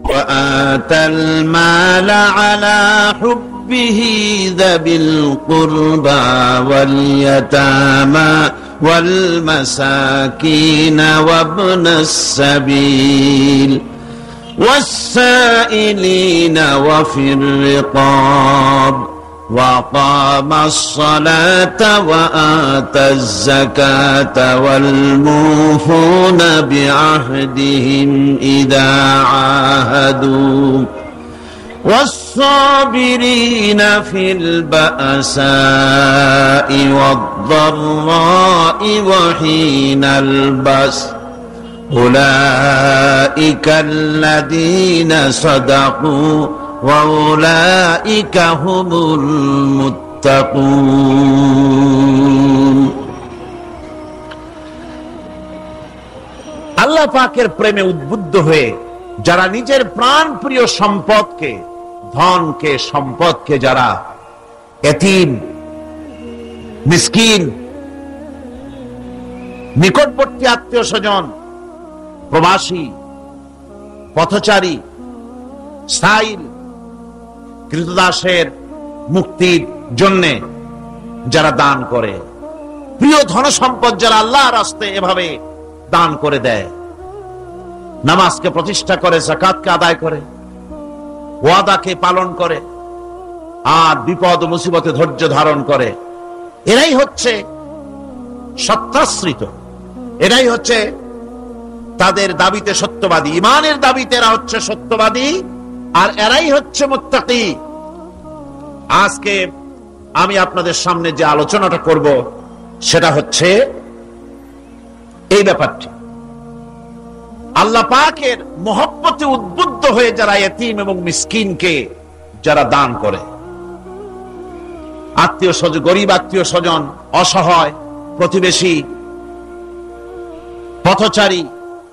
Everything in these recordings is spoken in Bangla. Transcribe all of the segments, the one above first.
وآتى المال على حبه ذوي القربى واليتامى والمساكين وابن السبيل والسائلين وفي الرقاب وأقام الصلاة وآتى الزكاة والموفون بعهدهم إذا عاهدوا والصابرين في البأساء والضراء وحين البأس أولئك الذين صدقوا وأولئك هم المتقون। আল্লাহ পাকের প্রেমে উদ্বুদ্ধ হয়ে যারা নিজের প্রাণ প্রিয় সম্পদকে, ধনকে, সম্পদকে যারা এতিম, মিসকিন, নিকটবর্তী আত্মীয় স্বজন, প্রবাসী, পথচারী, সাইল, কৃতদাসের মুক্তির জন্য যারা দান করে, প্রিয় ধন সম্পদ যারা আল্লাহর রাস্তায় এভাবে দান করে দেয়, নামাজকে প্রতিষ্ঠা করে, যাকাতকে আদায় করে, ওয়াদাকে পালন করে, আর বিপদ ও মুসিবতে ধৈর্য ধারণ করে, এরাই হচ্ছে সত্যাশ্রিত, এরাই হচ্ছে তাদের দাবিতে সত্যবাদী, ইমানের দাবিতে এরা হচ্ছে সত্যবাদী, আর এরাই হচ্ছে মুত্তাকি। আজকে আমি আপনাদের সামনে যে আলোচনাটা করব সেটা হচ্ছে এই ব্যাপারটি। আল্লাহ পাকের মহব্বতে উদ্বুদ্ধ হয়ে যারা এতিম এবং মিসকিনকে যারা দান করে, আত্মীয় স্বজন, গরিব আত্মীয় স্বজন, অসহায় প্রতিবেশী, পথচারী,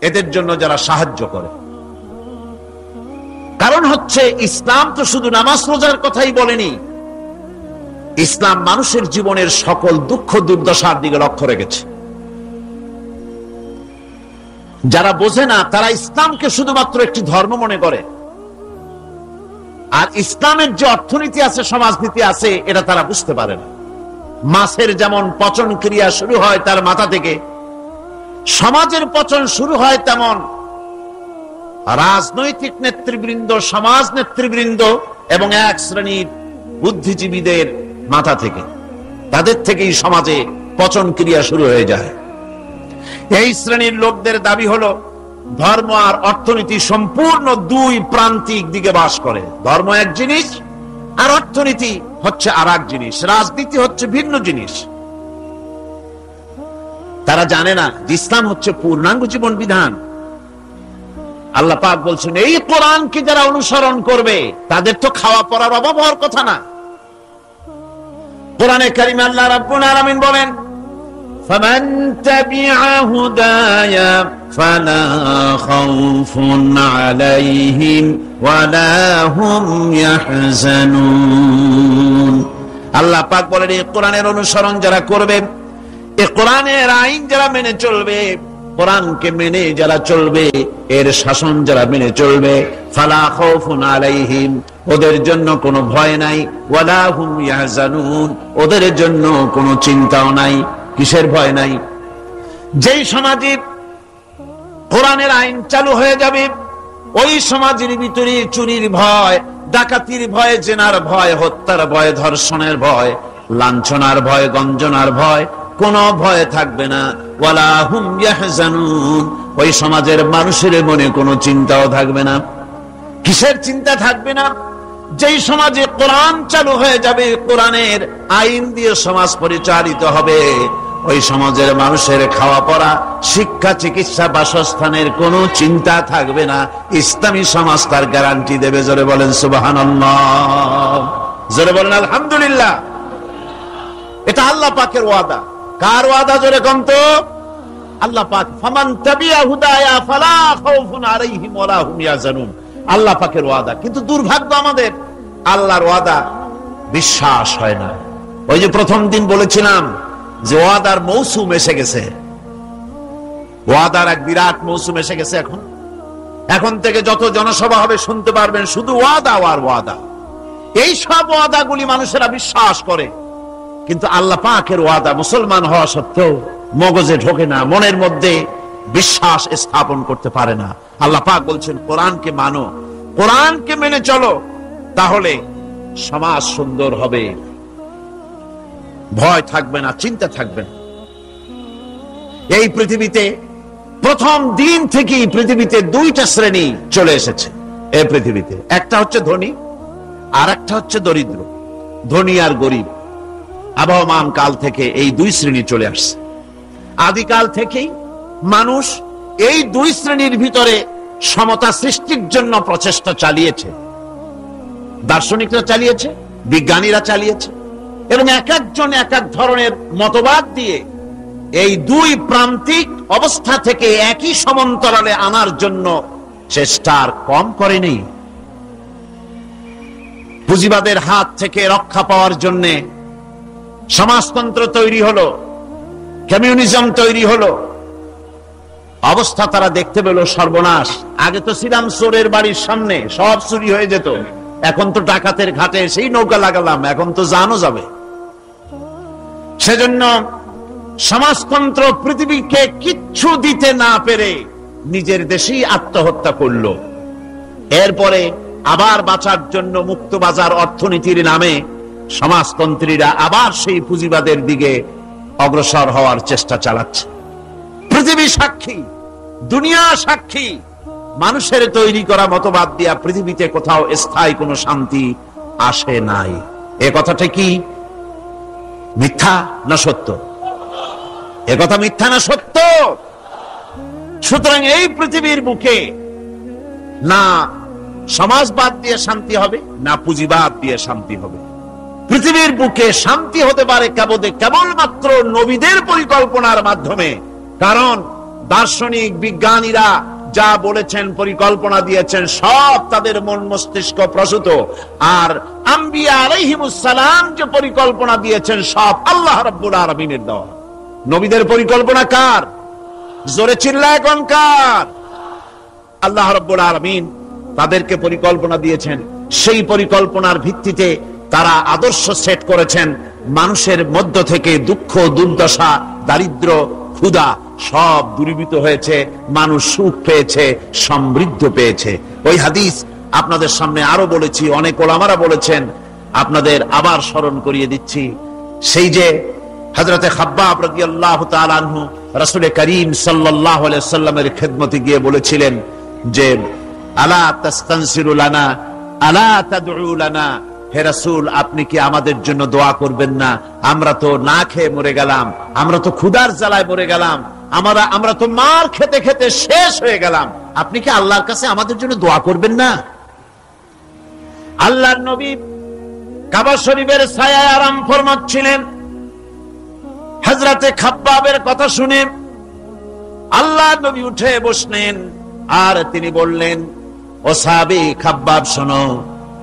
এদের জন্য যারা সাহায্য করে। কারণ হচ্ছে ইসলাম তো শুধু নামাজ রোজার কথাই বলেনি, ইসলাম মানুষের জীবনের সকল দুঃখ দুর্দশার দিকে লক্ষ্য রেখেছে। যারা বোঝে না তারা ইসলামকে শুধুমাত্র একটি ধর্ম মনে করে, আর ইসলামের যে অর্থনীতি আছে, সমাজনীতি আছে, এটা তারা বুঝতে পারে না। মাছের যেমন পচন ক্রিয়া শুরু হয় তার মাথা থেকে, সমাজের পচন শুরু হয় তেমন রাজনৈতিক নেতৃবৃন্দ, সমাজ নেতৃবৃন্দ এবং এক শ্রেণীর বুদ্ধিজীবীদের মাথা থেকে, তাদের থেকেই সমাজে পচন ক্রিয়া শুরু হয়ে যায়। এই শ্রেণীর লোকদের দাবি হলো ধর্ম আর অর্থনীতি সম্পূর্ণ দুই প্রান্তিক দিকে বাস করে। ধর্ম এক জিনিস আর অর্থনীতি হচ্ছে আর এক জিনিস, রাজনীতি হচ্ছে ভিন্ন জিনিস। তারা জানে না ইসলাম হচ্ছে পূর্ণাঙ্গ জীবন বিধান। আল্লাহ পাক বলছেন এই কোরআনকে যারা অনুসরণ করবে তাদের তো খাওয়া পড়ার অভাব হওয়ার কথা না। কোরআনে কারিমে আল্লাহ রাব্বুল আলামিন বলেন, ফামান তাবিআ হুদায়া ফালা খাউফুন আলাইহিম ওয়ালা হুম ইয়াহজানুন। আল্লাহ পাক বলেন এই কোরআনের অনুসরণ যারা করবে, এই কোরআনের আইন যারা মেনে চলবে, কোরআনকে মেনে যারা চলবে, এর শাসন যারা মেনে চলবে, ফালা খাউফুন আলাইহিম, ওদের জন্য কোনো ভয় নাই, ওয়ালা হুম ইয়াহজানুন, ওদের জন্য কোনো চিন্তাও নাই। কিসের ভয় নাই? যেই সমাজে কোরআনের আইন চালু হয়ে যাবে, ওই সমাজের ভিতরে চুরির ভয়, ডাকাতির ভয়, জেনার ভয়, হত্যার ভয়, ধর্ষণের ভয়, লাঞ্ছনার ভয়, গঞ্জনার ভয়, কোনো ভয় থাকবে না। ওয়ালা হুম ইয়াহজানুন, ওই সমাজের মানুষের মনে কোনো চিন্তাও থাকবে না। কিসের চিন্তা থাকবে না? যেই সমাজে কোরআন চালু হয়ে যাবে, কোরআনের আইন দিয়ে সমাজ পরিচালিত হবে, ওই সমাজের মানুষের খাওয়া পড়া, শিক্ষা, চিকিৎসা, বাসস্থানের কোনো চিন্তা থাকবে না। ইসলামী সমাজ তার গ্যারান্টি দেবে। জোরে বলেন সুবহানাল্লাহ, জোরে বলেন আলহামদুলিল্লাহ। এটা আল্লাহ পাকের ওয়াদা। কার ওয়াদা? জোরে কম তো আল্লাহ পাক। ফামান তাবিআ হুদায়া ফালা খাউফুন আলাইহিম ওয়ালা হুম ইয়াহজানুন, আল্লাহ পাকের ওয়াদা। কিন্তু দুর্ভাগ্য আমাদের, আল্লাহর ওয়াদা বিশ্বাস হয় না। ওই যে প্রথম দিন বলেছিলাম যে ওয়াদার মৌসুম এসে গেছে, ওয়াদার এক বিরাট মৌসুম এসে গেছে। এখন এখন থেকে যত জনসভা হবে শুনতে পারবেন শুধু ওয়াদা আর ওয়াদা। এই সব ওয়াদাগুলি মানুষেরা বিশ্বাস করে, কিন্তু আল্লাহ পাকের ওয়াদা মুসলমান হওয়া সত্ত্বেও মগজে ঢোকে না, মনের মধ্যে বিশ্বাস স্থাপন করতে পারে না। আল্লাহ পাক বলছেন কোরআনকে মানো, কোরআনকে মেনে চলো, তাহলে সমাজ সুন্দর হবে, ভয় থাকবে না, চিন্তা থাকবে না। এই পৃথিবীতে প্রথম দিন থেকেই পৃথিবীতে দুইটা শ্রেণী চলে এসেছে। এই পৃথিবীতে একটা হচ্ছে ধনী আর একটা হচ্ছে দরিদ্র। ধনী আর গরিব আবহমান কাল থেকে এই দুই শ্রেণী চলে আসছে। আদিকাল থেকেই মানুষ এই দুই শ্রেণীর ভিতরে সমতা সৃষ্টির জন্য প্রচেষ্টা চালিয়েছে। দার্শনিকরা চালিয়েছে, বিজ্ঞানীরা চালিয়েছে, এবং এক একজন এক এক ধরনের মতবাদ দিয়ে এই দুই প্রান্তিক অবস্থা থেকে একই সমান্তরালে আনার জন্য চেষ্টার কম করেনি। পুঁজিবাদের হাত থেকে রক্ষা পাওয়ার জন্য সমাজতন্ত্র তৈরি হলো, কমিউনিজম তৈরি হলো। অবস্থা তারা দেখতে পেল সর্বনাশ। আগে তো ছিলাম চোরের বাড়ির সামনে, সব চুরি হয়ে যেত, এখন তো ডাকাতের ঘাটে সেই নৌকা লাগালাম, এখন তো জানও যাবে। সেজন্য সমাজতন্ত্র পৃথিবীকে কিচ্ছু দিতে না পেরে নিজের দেশেই আত্মহত্যা করলো। এরপরে আবার বাঁচার জন্য মুক্তবাজার অর্থনীতির নামে সমাজতন্ত্রীরা আবার সেই পুঁজিবাদের দিকে অগ্রসর হওয়ার চেষ্টা চালাচ্ছে। পৃথিবী সাক্ষী, দুনিয়া সাক্ষী, মানুষের তৈরি করা মতবাদ দিয়া পৃথিবীতে কোথাও স্থায়ী কোনো শান্তি আসে নাই। এ কথাটা কি মিথ্যা না সত্য? এ কথা মিথ্যা না সত্য? সুতরাং এই পৃথিবীর বুকে না সমাজবাদ দিয়ে শান্তি হবে, না পুঁজিবাদ দিয়ে শান্তি হবে। পৃথিবীর বুকে শান্তি হতে পারে কেবলমাত্র নবীদের পরিকল্পনার মাধ্যমে। কারণ দার্শনিক বিজ্ঞানীরা যা বলেছেন, পরিকল্পনা দিয়েছেন, সব তাদের মন মস্তিষ্ক প্রসূত। আর আম্বিয়া আলাইহিমুস সালাম যে পরিকল্পনা দিয়েছেন, সব আল্লাহ রাব্বুল আলামিনের দেওয়া। নবীদের পরিকল্পনা কার? জোরে চিল্লায় কোন কার? আল্লাহ রাব্বুল আলামিন তাদেরকে পরিকল্পনা দিয়েছেন। সেই পরিকল্পনার ভিত্তিতে তারা আদর্শ সেট করেছেন। মানুষের মধ্য থেকে দুঃখ, দুর্দশা, দারিদ্র, ক্ষুধা সব দূরীভূত হয়েছে, মানুষ সুখ পেয়েছে, সমৃদ্ধ পেয়েছে। ওই হাদিস আপনাদের সামনে আরো বলেছি, অনেক ওলামারা বলেছেন, আপনাদের আবার স্মরণ করিয়ে দিচ্ছি। সেই যে হযরতে খাব্বাব রাদিয়াল্লাহু তাআলা আনহু রাসূল করিম সাল্লাল্লাহু আলাইহি ওয়াসাল্লামের খেদমতে গিয়ে বলেছিলেন যে আলা তাস্তানসিরু লানা আলা তাদউ লানা, হে রাসূল আপনি কি আমাদের জন্য দোয়া করবেন না? আমরা তো না খেয়ে মরে গেলাম, আমরা তো ক্ষুধার জ্বালায় মরে গেলাম, আমরা তো মার খেতে খেতে শেষ হয়ে গেলাম, আপনি কি আল্লাহর কাছে আমাদের জন্য দোয়া করবেন না? আল্লাহর নবী কাবা শরীফের ছায়ায় আরাম ফরমাচ্ছিলেন। হযরতে খাব্বাবের কথা শুনে আল্লাহর নবী উঠে বসলেন আর তিনি বললেন, ও সাহাবী খাব্বাব শোনো,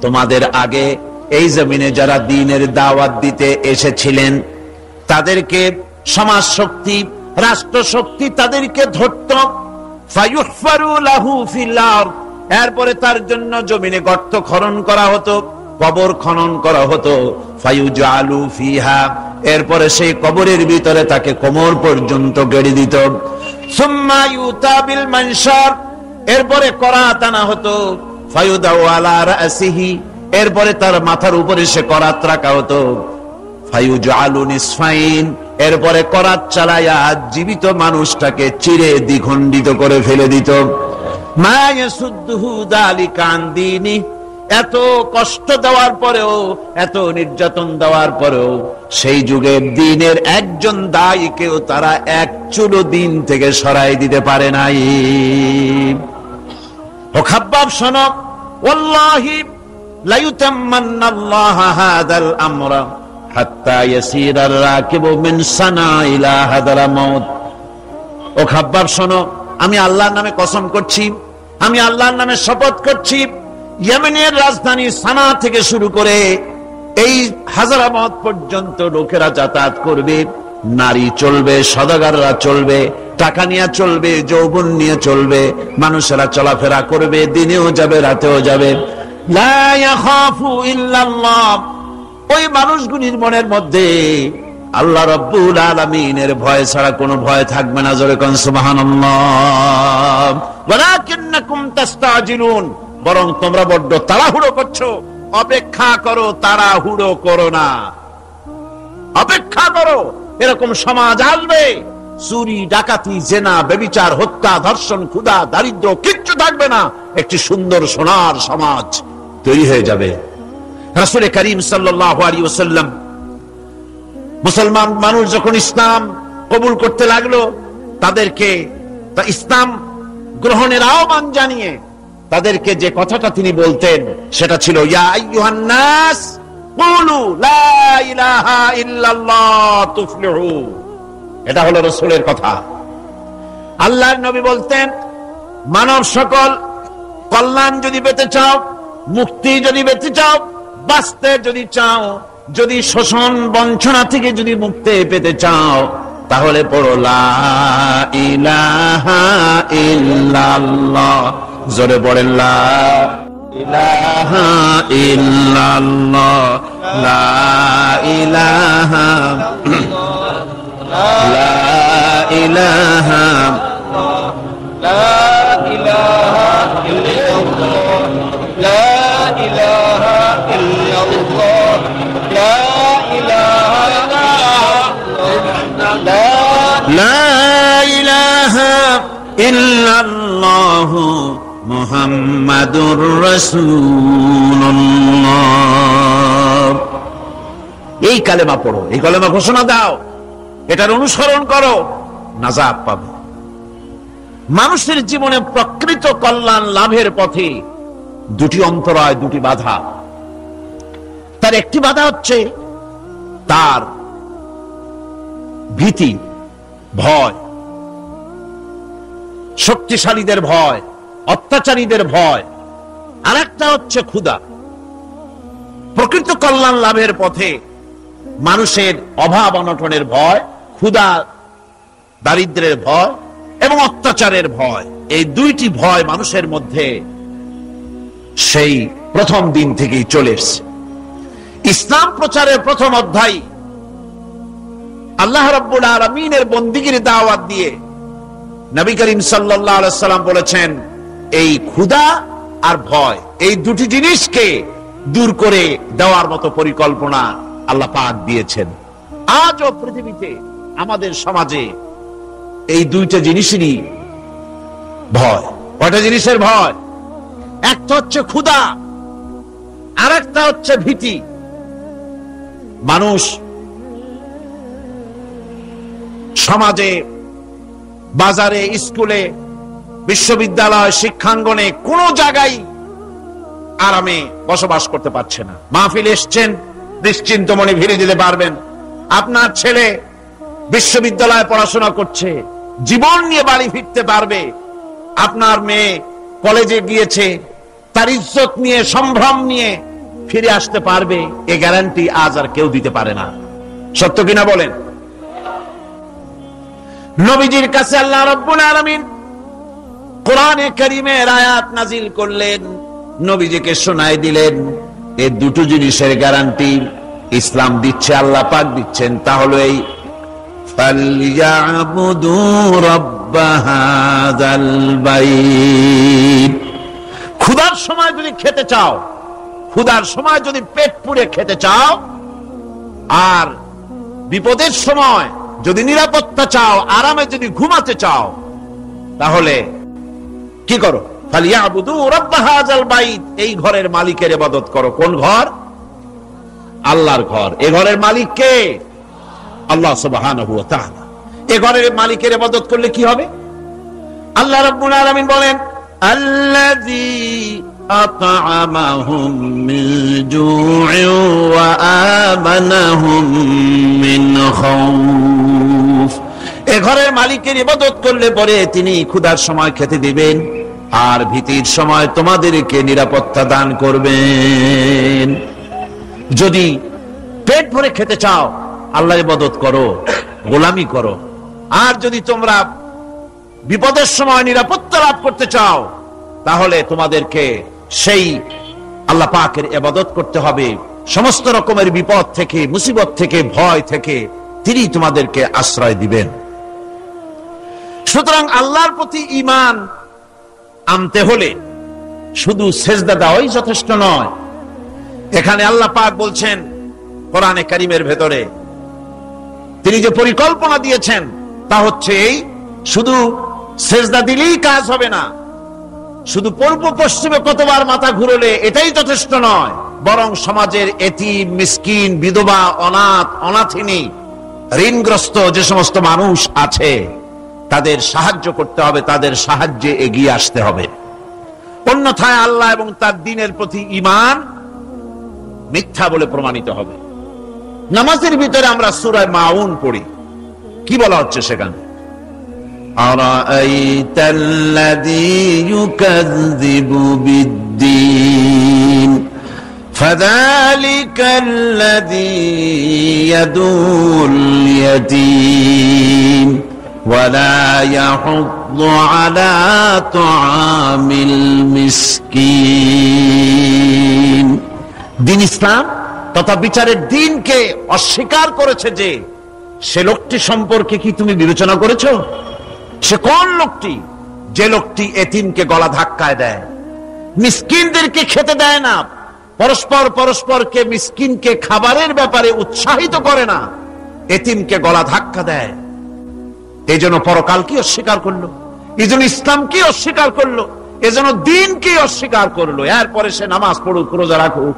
তোমাদের আগে এই জমিনে যারা দ্বীনের দাওয়াত দিতে এসেছিলেন তাদেরকে সমাজ শক্তি, রাষ্ট্র শক্তি তাদেরকে ধরত। ফায়ুহফারু লাহু ফিল আরদ, এরপরে তার জন্য জমিনে গর্ত খনন করা হতো, কবর খনন করা হতো। ফায়ুজালু ফিহা, এরপরে সেই কবরের ভিতরে তাকে কোমর পর্যন্ত গেড়ে দিত। সুম্মা ইউতা বিল মানশার, এরপরে করাত আনা হতো। ফায়ুদাউ আলা রাসিহি, এরপরে তার মাথার উপরে সে করাত রাখা হতো। ফায়ুজালু নিসফাইন, এরপরে করাত চালায়া জীবিত মানুষটাকে চিরে দ্বিখণ্ডিত করে ফেলে দিত। মা ইয়াসুদ্দুহু যালিকা আন দীনি, এত কষ্ট দেওয়ার পরেও, এত নির্যাতন দেওয়ার পরেও সেই যুগে দ্বীনের একজন দায়ীকেও তারা এক চুলো দ্বীন থেকে সরাই দিতে পারে নাই। ও খাব্বাব শোনো, ওয়াল্লাহি লা ইউতাম্মান্নাল্লাহু হাযাল আমরা হাত্তা ইয়াসিরার রাকিবু মিন সানা ইলা হাদারামাউত। ও খাব্বাব শোনো, আমি আল্লাহর নামে কসম করছি, আমি আল্লাহর নামে শপথ করছি, ইয়েমেনের রাজধানী সানা থেকে শুরু করে এই হাজারামাউত পর্যন্ত লোকেরা যাতায়াত করবে, নারী চলবে, সওদাগররা চলবে, টাকা নিয়ে চলবে, যৌবন নিয়ে চলবে, মানুষেরা চলাফেরা করবে, দিনেও যাবে রাতেও যাবে। লা ইয়াখাফু ইল্লাল্লাহ, ওই মানুষগুলির মনের মধ্যে আল্লাহ রাব্বুল আলামিনের ভয় ছাড়া কোনো ভয় থাকবে না। জোরে কোন সুবহানাল্লাহ। ওয়ালাকিন্নাকুম তাস্তাজিলুন, বরং তোমরা বড্ড তাড়াহুড়ো করছো। অপেক্ষা করো, তাড়াহুড়ো করো না, অপেক্ষা করো। এরকম সমাজ আসবে, চুরি, ডাকাতি, জেনা, ব্যভিচার, হত্যা, ধর্ষণ, ক্ষুধা, দারিদ্র কিচ্ছু থাকবে না। একটি সুন্দর সোনার সমাজ তৈরি হয়ে যাবে। রাসূল করিম সাল্লাল্লাহু আলাইহি ওয়াসাল্লাম মুসলমান মানুষ যখন ইসলাম কবুল করতে লাগলো, তাদেরকে ইসলাম গ্রহণের আহ্বান জানিয়ে তাদেরকে যে কথাটা তিনি বলতেন সেটা ছিল, ইয়া আইয়ুহান নাস কুলু লা ইলাহা ইল্লাল্লাহ তুফলিহু। এটা হলো রাসূলের কথা। আল্লাহর নবী বলতেন, মানব সকল কল্যাণ যদি পেতে চাও, মুক্তি যদি পেতে চাও, বাঁচতে যদি চাও, যদি শোষণ বঞ্চনা থেকে যদি মুক্তি পেতে চাও, তাহলে পড়ো লা ইলাহা ইল্লাল্লাহ। জোরে পড়েন লা ইলাহা ইল্লাল্লাহ, লা ইলাহা লা ইলাহা লা ইলাহা ইল্লাল্লাহ, লা ইলাহা ইল্লাল্লাহ, লা ইলাহা ইল্লাল্লাহ মুহাম্মাদুর রাসূলুল্লাহ। এই কালেমা পড়ো, এই কালেমা ঘোষণা দাও, এটার অনুসরণ করো, নাজাত পাবে। মানুষের জীবনে প্রকৃত কল্যাণ লাভের পথে দুটি অন্তরায়, দুটি বাধা। তার একটি বাধা হচ্ছে তার ভীতি, ভয়, শক্তিশালীদের ভয়, অত্যাচারীদের ভয়। আর একটা হচ্ছে ক্ষুধা। প্রকৃত কল্যাণ লাভের পথে মানুষের অভাব অনটনের ভয়, ক্ষুধা দারিদ্রের ভয় এবং অত্যাচারের ভয়, এই দুইটি ভয় মানুষের মধ্যে সেই প্রথম দিন থেকেই চলে এসেছে। ইসলাম প্রচারের প্রথম অধ্যায় আল্লাহ রাব্বুল আলামিনের বন্দিগির দাওয়াত দিয়ে নবী করিম সাল্লাল্লাহু আলাইহি সাল্লাম বলেছেন, এই ক্ষুধা আর ভয়, এই দুটি জিনিসকে দূর করে দেওয়ার মতো পরিকল্পনা আল্লাহ পাক দিয়েছেন। আজও পৃথিবীতে আমাদের সমাজে এই দুইটা জিনিসেরই ভয়। কয়টা জিনিসের ভয়? একটা হচ্ছে ক্ষুধা, আর একটা হচ্ছে ভীতি। মানুষ সমাজে, বাজারে, স্কুলে, বিশ্ববিদ্যালয়, শিক্ষাঙ্গনে কোন জায়গায় আরামে বসবাস করতে পারছে না। মাহফিল এসছেন, নিশ্চিন্ত মনে ভিড়ে যেতে পারবেন। আপনার ছেলে বিশ্ববিদ্যালয়ে পড়াশোনা করছে, জীবন নিয়ে বাড়ি ফিরতে পারবে। আপনার মেয়ে কলেজে গিয়েছে, তার ইজ্জত নিয়ে, সম্ভ্রম নিয়ে ফিরে আসতে পারবে, এ গ্যারান্টি আজ আর কেউ দিতে পারে না। সত্য কিনা বলেন? নবীজির কাছে আল্লাহ রাব্বুল আলামিন কোরআনে কারীমের আয়াত নাজিল করলেন, নবীজিকে শোনায় দিলেন। এই দুটো জিনিসের গ্যারান্টি ইসলাম দিচ্ছে, আল্লাহ পাক দিচ্ছেন। তাহলে এই ফালইয়াবুদু রাব্ব হাযাল বাইত। ক্ষুধার সময় যদি খেতে চাও, ক্ষুধার সময় যদি পেট পুড়ে খেতে চাও, আর বিপদের সময় যদি নিরাপত্তা চাও, আরামে যদি ঘুমাতে চাও, তাহলে কি করো? ফালইয়াবুদু রাব্ব হাযাল বাইত। এই ঘরের মালিকের ইবাদত করো। কোন ঘর? আল্লাহর ঘর। এই ঘরের মালিক কে? আল্লাহ সুবহানাহু ওয়া তাআলা। এই ঘরের মালিকের ইবাদত করলে কি হবে? আল্লাহ রাব্বুল আলামিন বলেন, আল্লাযী আত'আমাহুম মিন জু'ইন ওয়া আমানাহুম মিন খাউফ। এই ঘরের মালিকের ইবাদত করলে পরে তিনি ক্ষুধার সময় খেতে দিবেন, আর ভীতির সময় তোমাদেরকে নিরাপত্তা দান করবেন। যদি পেট ভরে খেতে চাও, আল্লাহর ইবাদত করো, গোলামি করো। আর যদি তোমরা বিপদের সময় নিরাপত্তা লাভ করতে চাও, তাহলে তোমাদেরকে সেই আল্লাহ পাকের ইবাদত করতে হবে। সমস্ত রকমের বিপদ থেকে, মুসিবত থেকে, ভয় থেকে তিনি তোমাদেরকে আশ্রয় দিবেন। সুতরাং আল্লাহর প্রতি ঈমান আনতে হলে শুধু সেজদা দেওয়াই যথেষ্ট নয়। এখানে আল্লাহ পাক বলছেন কোরআনে কারীমের ভেতরে, তিনি যে পরিকল্পনা দিয়েছেন তা হচ্ছে এই, শুধু সেজদা দিলেই কাজ হবে না, শুধু পূর্ব পশ্চিমে কতবার মাথা ঘুরলে এটাই যথেষ্ট নয়, বরং সমাজের এতিম, মিসকিন, বিধবা, অনাথ, অনাথিনী, ঋণগ্রস্ত যে সমস্ত মানুষ আছে তাদের সাহায্য করতে হবে, তাদের সাহায্যে এগিয়ে আসতে হবে। অন্যথায় আল্লাহ এবং তার দ্বীনের প্রতি ঈমান মিথ্যা বলে প্রমাণিত হবে। নামাজের ভিতরে আমরা সূরা মাউন পড়ি, কি বলা হচ্ছে সেখানে? আরাআইতাল্লাযী ইউকাযযিবু বিদ্দীন ফাযালিকাল্লাযী ইয়াদুল ইয়াতীম ওয়ালা ইয়াহুদ্দু আলা তুআমিল মিসকিন। দ্বীন ইসলাম তথা বিচারের দ্বীনকে অস্বীকার করেছে যে সে লোকটি সম্পর্কে কি তুমি বিবেচনা করেছো? সে কোন লোকটি? যে লোকটি এতিমকে গলা ধাক্কায় দেয়, মিসকিনদেরকে খেতে দেয় না, পরস্পরকে মিসকিনকে খাবারের ব্যাপারে উৎসাহিত করে না, এতিমকে গলা ধাক্কা দেয়। এই জন্য পরকালকে অস্বীকার করলো, এই জন্য ইসলামকে অস্বীকার করলো, এই জন্য দ্বীনকে অস্বীকার করলো। এরপরে সে নামাজ পড়ুক, রোজা রাখুক,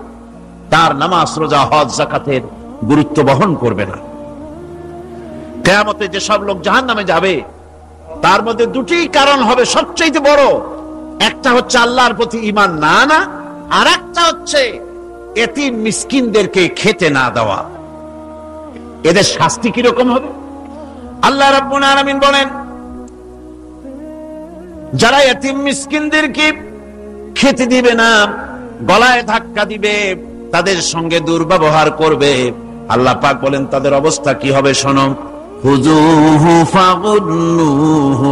তার নামাজ, রোজা, হজ, যাকাতের গুরুত্ব বহন করবে না। কিয়ামতে যেসব লোক জাহান্নামে যাবে তার মধ্যে দুটি কারণ হবে সবচেয়ে বড়। একটা হচ্ছে আল্লাহর প্রতি ঈমান না আনা, আর একটা হচ্ছে এতিম মিসকিনদেরকে খেতে না দেওয়া। এদের শাস্তি কি রকম হবে? আল্লাহ রাব্বুল আলামিন বলেন, যারা এতিম মিসকিনদেরকে খেতে দিবে না, গলায় ধাক্কা দিবে, তাদের সঙ্গে দুর্ব্যবহার করবে, আল্লাহ পাক বলেন তাদের অবস্থা কি হবে শোনো। খুযূহু ফাগুল্লুহু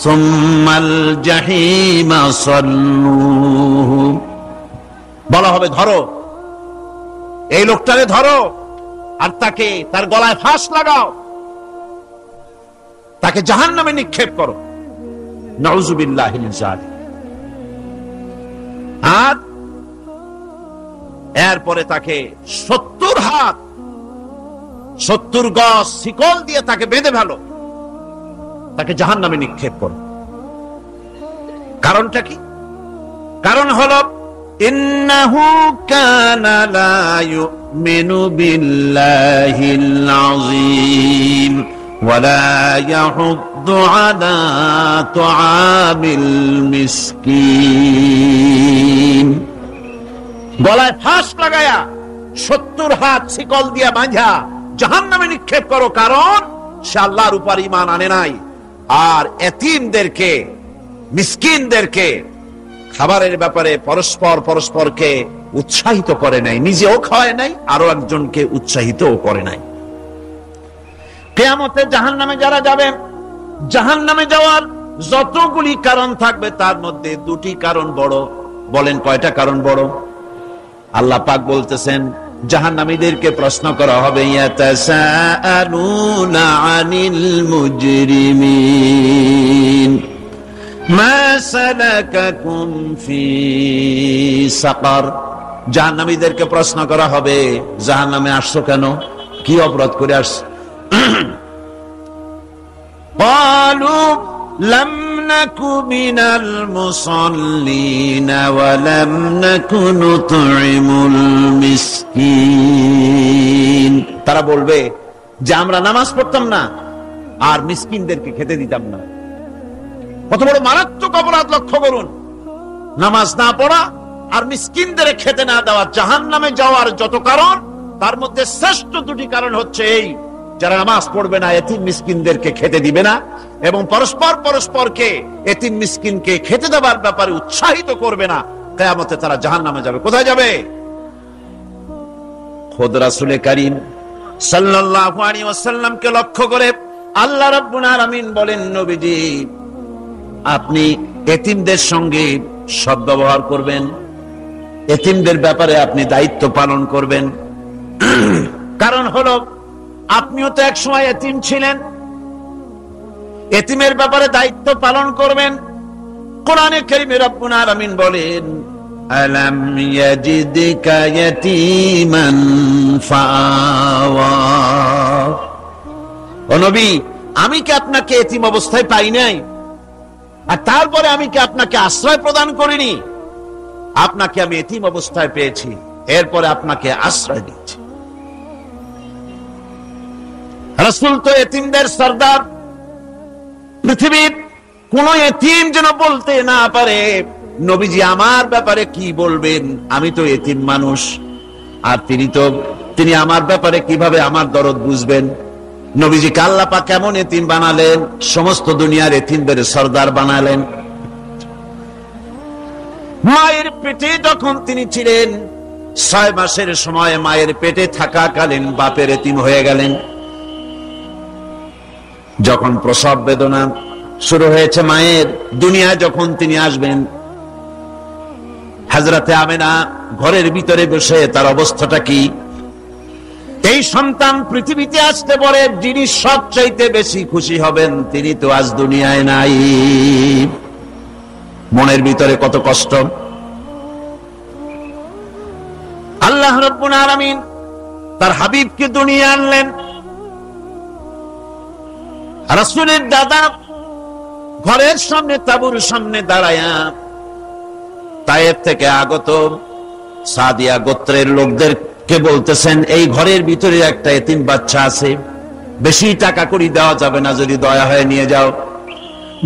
সুম্মাল জাহিমা সাল্লুহু। বলা হবে ধরো এই লোকটারে, ধরো আর তাকে তার গলায় ফাঁস লাগাও, তাকে জাহান্নামে নিক্ষেপ করো। নাউযুবিল্লাহি মিন যালিক। আর এরপরে তাকে 70 হাত 70 গজ শিকল দিয়ে তাকে বেঁধে ফেলো, তাকে জাহান্নামে নিক্ষেপ করো। কারণটা কি? কারণ হলো ইন্নাহু কানা লা ইউমিনু বিল্লাহিল আযীম ওয়া লা ইয়াহুদ্দু আলা তুআমিল মিসকিন। গলায় ফাঁস লাগায়া 70 হাত শিকল দিয়া বাঁধা জাহান্নামে নিক্ষেপ করো, কারণ সে আল্লাহর উপর ঈমান আনে নাই, আর এতিমদেরকে, মিসকিনদেরকে খাবারের ব্যাপারে পরস্পরকে উৎসাহিত করে নাই, নিজেও খাওয়ায় নাই, আরো একজনকে উৎসাহিতও করে নাই। কিয়ামতে জাহান্নামে যারা যাবে, জাহান্নামে যাওয়ার যতগুলি কারণ থাকবে তার মধ্যে দুটি কারণ বড়। বলেন কয়টা কারণ বড়? আল্লাহ পাক বলতেছেন জাহান্নামীদেরকে প্রশ্ন করা হবে, ইয়াতাসাআলুনা আনিল মুজরিমিন মা সালাকাকুম ফি সাকার। জাহান্নামীদেরকে প্রশ্ন করা হবে, জাহান্নামে আসছো কেন, কি অপরাধ করে আসছো? ক্বালু লাম নাকু মিনাল মুসাল্লিন ওয়া লাম নাকু নুতঈমুল মিসকিন। তারা বলবে যে আমরা নামাজ পড়তাম না আর মিসকিনদেরকে খেতে দিতাম না। কত বড় মারাত্মক অপরাধ লক্ষ্য করুন। নামাজ না পড়া আর মিসকিনদের খেতে না দেওয়া জাহান্নামে যাওয়ার যত কারণ, তার মধ্যে শ্রেষ্ঠ দুটি কারণ হচ্ছে এই, যারা নামাজ পড়বে না, এতিম মিসকিনদেরকে খেতে দিবে না, এবং পরস্পরকে এতিম মিসকিনকে খেতে দেওয়ার ব্যাপারে উৎসাহিত করবে না, কিয়ামতে তারা জাহান্নামে যাবে। কোথায় যাবে? খোদ রাসূল কারীম সাল্লাল্লাহু আলাইহি ওয়াসাল্লামকে লক্ষ্য করে আল্লাহ রাব্বুল আলামিন বলেন, নবীজি আপনি এতিমদের সঙ্গে সদ্ব্যবহার করবেন, এতিমদের ব্যাপারে আপনি দায়িত্ব পালন করবেন। কারণ হলো আপনিও তো এক সময় এতিম ছিলেন, এতিমের ব্যাপারে দায়িত্ব পালন করবেন। কোরআনে কারীমে রব্বুল আলামিন বলেন, আলাম ইয়াজিদকা ইয়াতীমান ফাআওয়া। ও নবী, আমি কি আপনাকে এতিম অবস্থায় পাই নাই? আর তারপরে আমি কি আপনাকে আশ্রয় প্রদান করিনি? আপনাকে আমি এতিম অবস্থায় পেয়েছি, এরপরে আপনাকে আশ্রয় দিচ্ছি। রাসূল তো এতিমদের সরদার। পৃথিবীর কোন এতিম যেন বলতে না পারে, নবীজি আমার ব্যাপারে কি বলবেন, আমি তো এতিম মানুষ, আর তিনি আমার ব্যাপারে কিভাবে আমার দরদ বুঝবেন। নবীজিকে আল্লাহ পাক কেমন এতিম বানালেন, সমস্ত দুনিয়ার এতিমদের সরদার বানালেন। মায়ের পেটে যখন তিনি ছিলেন, 6 মাসের সময় মায়ের পেটে থাকাকালীন বাপের এতিম হয়ে গেলেন। যখন প্রসব বেদনা শুরু হয়েছে মায়ের, দুনিয়ায় যখন তিনি আসবেন, হযরতে আমেনা ঘরের ভিতরে বসে তার অবস্থাটা কি? এই সন্তান পৃথিবীতে আসতে পরে যিনি সবচাইতে বেশি খুশি হবেন, তিনি তো আজ দুনিয়ায় নাই। মনের ভিতরে কত কষ্ট। আল্লাহ রাব্বুল আলামিন তার হাবিবকে দুনিয়া আনলেন। রাসূলের দাদা ঘরের সামনে, তাঁবুর সামনে দাঁড়ায়া তায়েফ থেকে আগত সাদিয়া গোত্রের লোকদেরকে বলতেছেন, এই ঘরের ভিতরে একটা এতিম বাচ্চা আছে, বেশি টাকা করি দেওয়া যাবে না, যদি দয়া হয়ে নিয়ে যাও।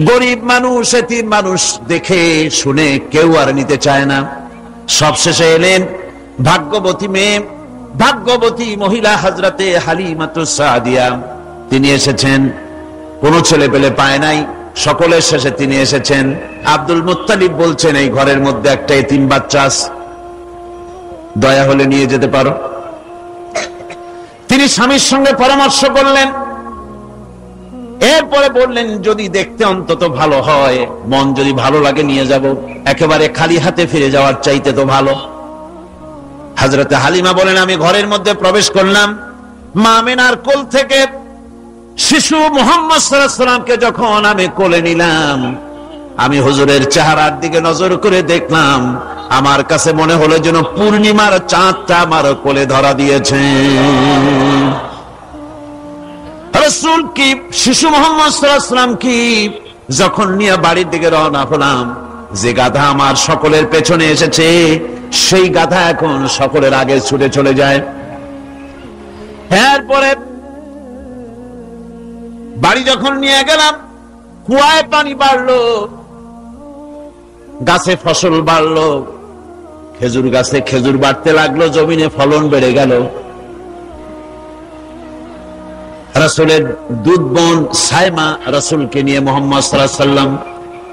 গরিব মানুষ, এতিম মানুষ দেখে শুনে কেউ আর নিতে চায় না। সবশেষে এলেন ভাগ্যবতী মেয়ে, ভাগ্যবতী মহিলা হযরতে হালিমাতুস সাদিয়া। তিনি এসেছেন, কোন ছেলে পেলে পায় নাই, সকলের শেষে তিনি এসেছেন। আব্দুল মুত্তালিব বলছেন, এই ঘরের মধ্যে একটা এতিম বাচ্চা আছে, দয়া হলে নিয়ে যেতে পারো। তিনি স্বামীর সঙ্গে পরামর্শ করলেন, এরপরে বললেন, যদি দেখতে অন্তত ভালো হয়, মন যদি ভালো লাগে নিয়ে যাব, একেবারে খালি হাতে ফিরে যাওয়ার চাইতে তো ভালো। হযরতে হালিমা বলেন, আমি ঘরের মধ্যে প্রবেশ করলাম, মা আমেনার কোল থেকে শিশু মুহাম্মদ সাল্লাল্লাহু আলাইহি ওয়াসাল্লামকে যখন আমি কোলে নিলাম, আমি হুজুরের চেহারার দিকে নজর করে দেখলাম, আমার কাছে মনে হলো যেন পূর্ণিমার চাঁদটা আমার কোলে ধরা দিয়েছে। রাসূল কি শিশু মুহাম্মদ সাল্লাল্লাহু আলাইহি ওয়াসাল্লাম কি যখন নিয়ে বাড়ির দিকে রওনা হলাম, যে গাধা আমার সকলের পেছনে এসেছে, সেই গাধা এখন সকলের আগে ছুটে চলে যায়। এরপরে বাড়ি যখন নিয়ে গেলাম, কুয়ায় পানি বাড়লো, গাছে ফসল বাড়লো, খেজুর গাছে খেজুর বাড়তে লাগলো, জমিনে ফলন বেড়ে গেল। রাসূলের দুধ বোন সাইমা রাসূলকে নিয়ে মুহাম্মদ সাল্লাল্লাহু আলাইহি ওয়াসাল্লাম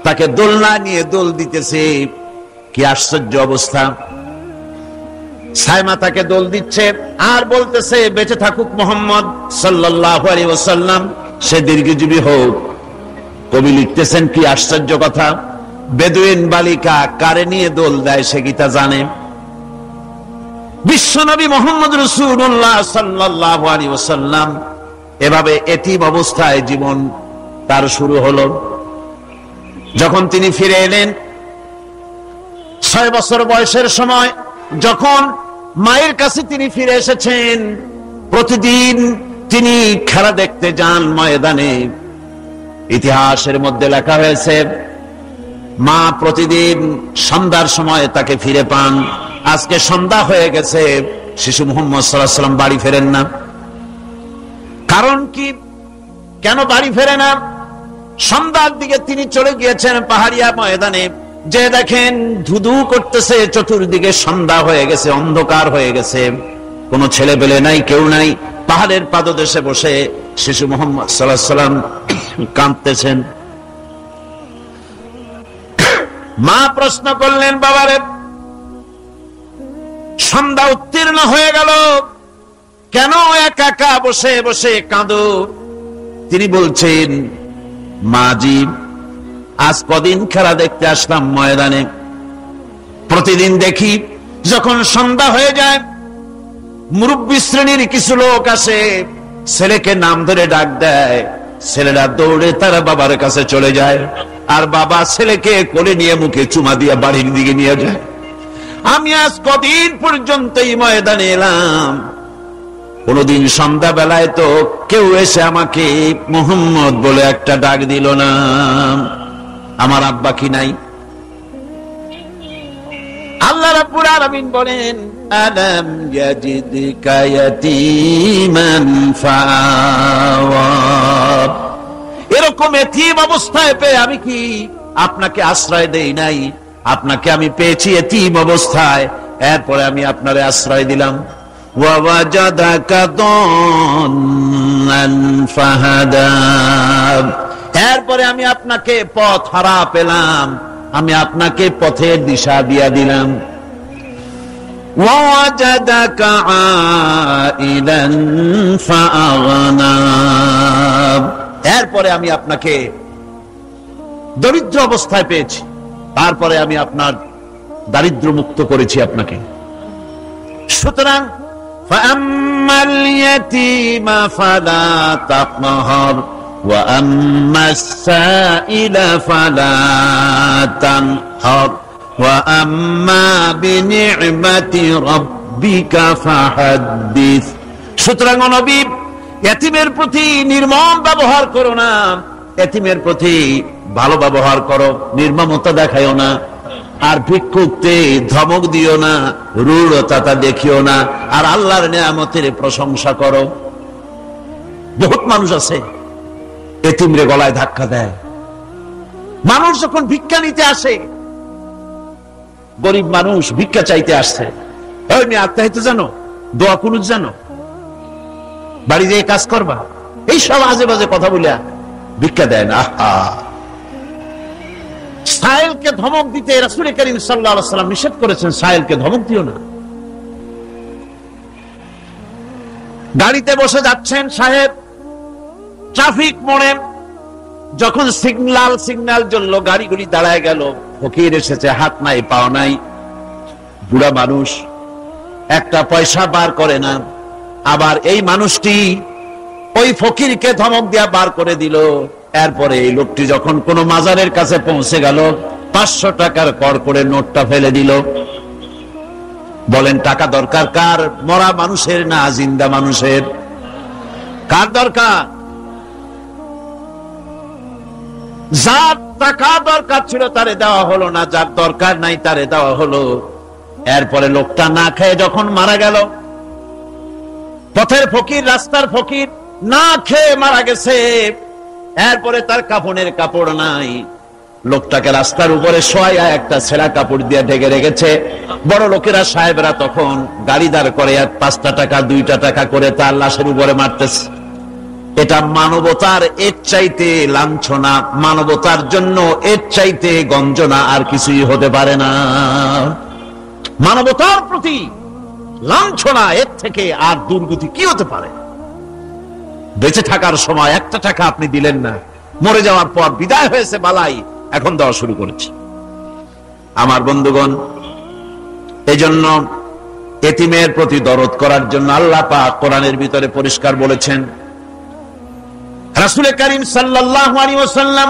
তাকে দোলনা নিয়ে দোল দিতেছে। কি আশ্চর্য অবস্থা! সাইমা তাকে দোল দিচ্ছে আর বলতেছে, বেঁচে থাকুক মুহাম্মদ সাল্লাল্লাহু আলাইহি ওয়াসাল্লাম, সে দীর্ঘজীবী হোক। কবি লিখতেছেন, কি আশ্চর্য কথা! বেদুইন বালিকা কারে নিয়ে দোল দেয় সে কি তা জানে? বিশ্বনবী মুহাম্মদ রাসূলুল্লাহ সাল্লাল্লাহু আলাইহি ওয়াসাল্লাম এভাবে এতিম অবস্থায় জীবন তার শুরু হলো। যখন তিনি ফিরে এলেন 6 বছর বয়সের সময়, যখন মায়ের কাছে তিনি ফিরে এসেছেন, প্রতিদিন তিনি খেলা দেখতে যান ময়দানে। ইতিহাসের মধ্যে লেখা হয়েছে, মা প্রতিদিন সন্ধ্যার সময় তাকে ফিরে পান। আজকে সন্ধ্যা হয়ে গেছে, শিশু মুহাম্মদ সাল্লাল্লাহু আলাইহি ওয়াসাল্লাম বাড়ি ফেরেন না। কারণ কি, কেন বাড়ি ফেরে না? সন্ধ্যার দিকে তিনি চলে গিয়েছেন পাহাড়িয়া ময়দানে, যে দেখেন ধুধু করতেছে, চতুর্দিকে সন্ধ্যা হয়ে গেছে, অন্ধকার হয়ে গেছে, কোন ছেলে পেলে নাই, কেউ নাই। পাহাড়ের পাদদেশে বসে শিশু মুহাম্মদ সাল্লাল্লাহু আলাইহি ওয়াসাল্লাম কাঁদতেছেন। মা প্রশ্ন করলেন, বাবারে, সন্ধ্যা উত্তীর্ণ হয়ে গেল, কেন একা একা বসে বসে কাঁদো? তিনি বলছেন, মাজি, আজ কদিন খেলা দেখতে আসলাম ময়দানে, প্রতিদিন দেখি যখন সন্ধ্যা হয়ে যায় মুরব্বী শ্রেণীর কিছু লোক আসে, ছেলেকে নাম ধরে ডাক দেয়, ছেলেরা দৌড়ে তার বাবার কাছে চলে যায়, আর বাবা ছেলেকে কোলে নিয়ে মুখে চুমা দিয়ে বাড়ির দিকে নিয়ে যায়। আমি আজ কদিন পর্যন্ত এই ময়দানে এলাম, কোনদিন সন্ধ্যা বেলায় তো কেউ এসে আমাকে মুহাম্মদ বলে একটা ডাক দিল না। আমার আব্বা কি নাই? আল্লাহ রাব্বুল আলামিন বলেন, আলাম ইয়াজিদকা ইয়াতীমান ফাআওয়া। এরকম এতিম অবস্থায় পেয়ে আমি কি আপনাকে আশ্রয় দেই নাই? আপনাকে আমি পেয়েছি এতিম অবস্থায়, এরপরে আমি আপনারে আশ্রয় দিলাম। ওয়া ওয়াজাদাকা দাল্লান ফাহাদা। এরপরে আমি আপনাকে পথ হারা পেলাম, আমি আপনাকে পথের দিশা দিয়া দিলাম। ওয়াজাদাকা আইলান ফাআগনা। এরপরে আমি আপনাকে দরিদ্র অবস্থায় পেয়েছি, তারপরে আমি আপনার দারিদ্র মুক্ত করেছি আপনাকে। সুতরাং ফাআম্মাল ইয়াতীমা ফালা তাকহার ওয়া আম্মাস সাইলা ফালা তানহার ওয়া আম্মা বিনি'মাতি রাব্বিকা ফাহাদ্দিস। সুতরাং নবী, এতিমের প্রতি নির্মম ব্যবহার করো না, এতিমের প্রতি ভালো ব্যবহার করো, নির্মমতা দেখাইও না। আর ভিক্ষুককে ধমক দিও না, রূঢ়তা দেখিও না, আর আল্লাহর নিয়ামতের প্রশংসা করো। বহুত মানুষ আছে এতিমরে গলায় ধাক্কা দেয়। মানুষ যখন ভিক্ষা নিতে আসে, গরিব মানুষ ভিক্ষা চাইতে আসছে, ওই মেয়ে আত্মাহিত জানো, দোয়া কুনুত জানো, বাড়ি যেয়ে কাজ করবা, এই সব আজে বাজে কথা বলে ভিক্ষা দেয় না। সাইলকে ধমক দিতে রাসূল করিম সাল্লাল্লাহু আলাইহি ওয়াসাল্লাম নিষেধ করেছেন, সাইলকে ধমক দিও না। গাড়িতে বসে যাচ্ছেন সাহেব, ট্রাফিক মোড়ে যখন সিগন্যাল জ্বলল, গাড়িগুলি দাঁড়ায় গেল, ফকির এসেছে, হাত নাই পাও নাই, বুড়া মানুষ, একটা পয়সা বার করে না। আবার এই মানুষটি ওই ফকিরকে ধমক দিয়া বার করে দিল। এরপরে এই লোকটি যখন কোন মাজারের কাছে পৌঁছে গেল, 500 টাকার কর করে নোটটা ফেলে দিল। বলেন টাকা দরকার কার? মরা মানুষের না জিন্দা মানুষের? কার দরকার? যার টাকা দরকার ছিল তারে দেওয়া হলো না, যার দরকার নাই তারে দেওয়া হলো। এরপরে লোকটা না খেয়ে যখন মারা গেল, পথের ফকির, রাস্তার ফকির, না খেয়ে মারা গেছে। এরপরে তার কাফনের কাপড় নাই, লোকটাকে রাস্তার উপরে শোয়া একটা ছেঁড়া কাপড় দিয়ে ঢেকে রেখেছে। বড় লোকেরা, সাহেবরা তখন গাড়ি দাঁড় করে 5টা টাকা 2টা টাকা করে তার লাশের উপরে মারতেছে। এটা মানবতার এর চাইতে লাঞ্ছনা, মানবতার জন্য এর চাইতে গঞ্জনা আর কিছুই হতে পারে না। মানবতার প্রতি লাঞ্ছনা এর থেকে আর দুর্গতি কি হতে পারে? বেঁচে থাকার সময় 1টা টাকা আপনি দিলেন না, মরে যাওয়ার পর বিদায় হয়েছে বালাই, এখন দেওয়া শুরু করেছে। আমার বন্ধুগণ, এই জন্য এতিমের প্রতি দরদ করার জন্য আল্লাহ পাক কোরআনের ভিতরে পরিষ্কার বলেছেন। রাসূল করিম সাল্লাল্লাহু আলাইহি ওয়াসাল্লাম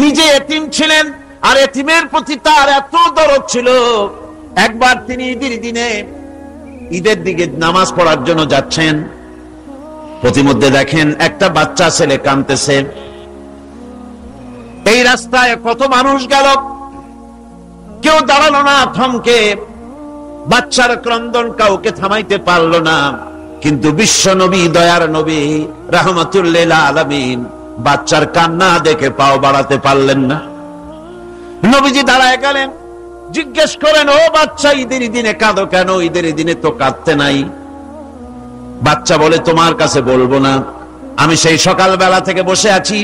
নিজে এতিম ছিলেন, আর এতিমের প্রতি তার এত দরদ ছিল, একবার তিনি ঈদের দিকে নামাজ পড়ার জন্য যাচ্ছেন, প্রতিমধ্যে দেখেন একটা বাচ্চা ছেলে কাঁদতেছে। এই রাস্তায় কত মানুষ গেল, কেউ দাঁড়ালো না থমকে, বাচ্চার ক্রন্দন কাউকে থামাইতে পারলো না। কিন্তু বিশ্ব নবী, দয়ার নবী রাহমাতুল লিল আলামিন বাচ্চার কান্না দেখে পাও বাড়াতে পারলেন না। নবীজি দাঁড়ায় গেলেন, জিজ্ঞেস করেন, ও বাচ্চা, ঈদের দিনে কাঁদো কেন? ঈদের দিনে তো কাঁদতে নাই। বাচ্চা বলে, তোমার কাছে বলবো না, আমি সেই সকালবেলা থেকে বসে আছি,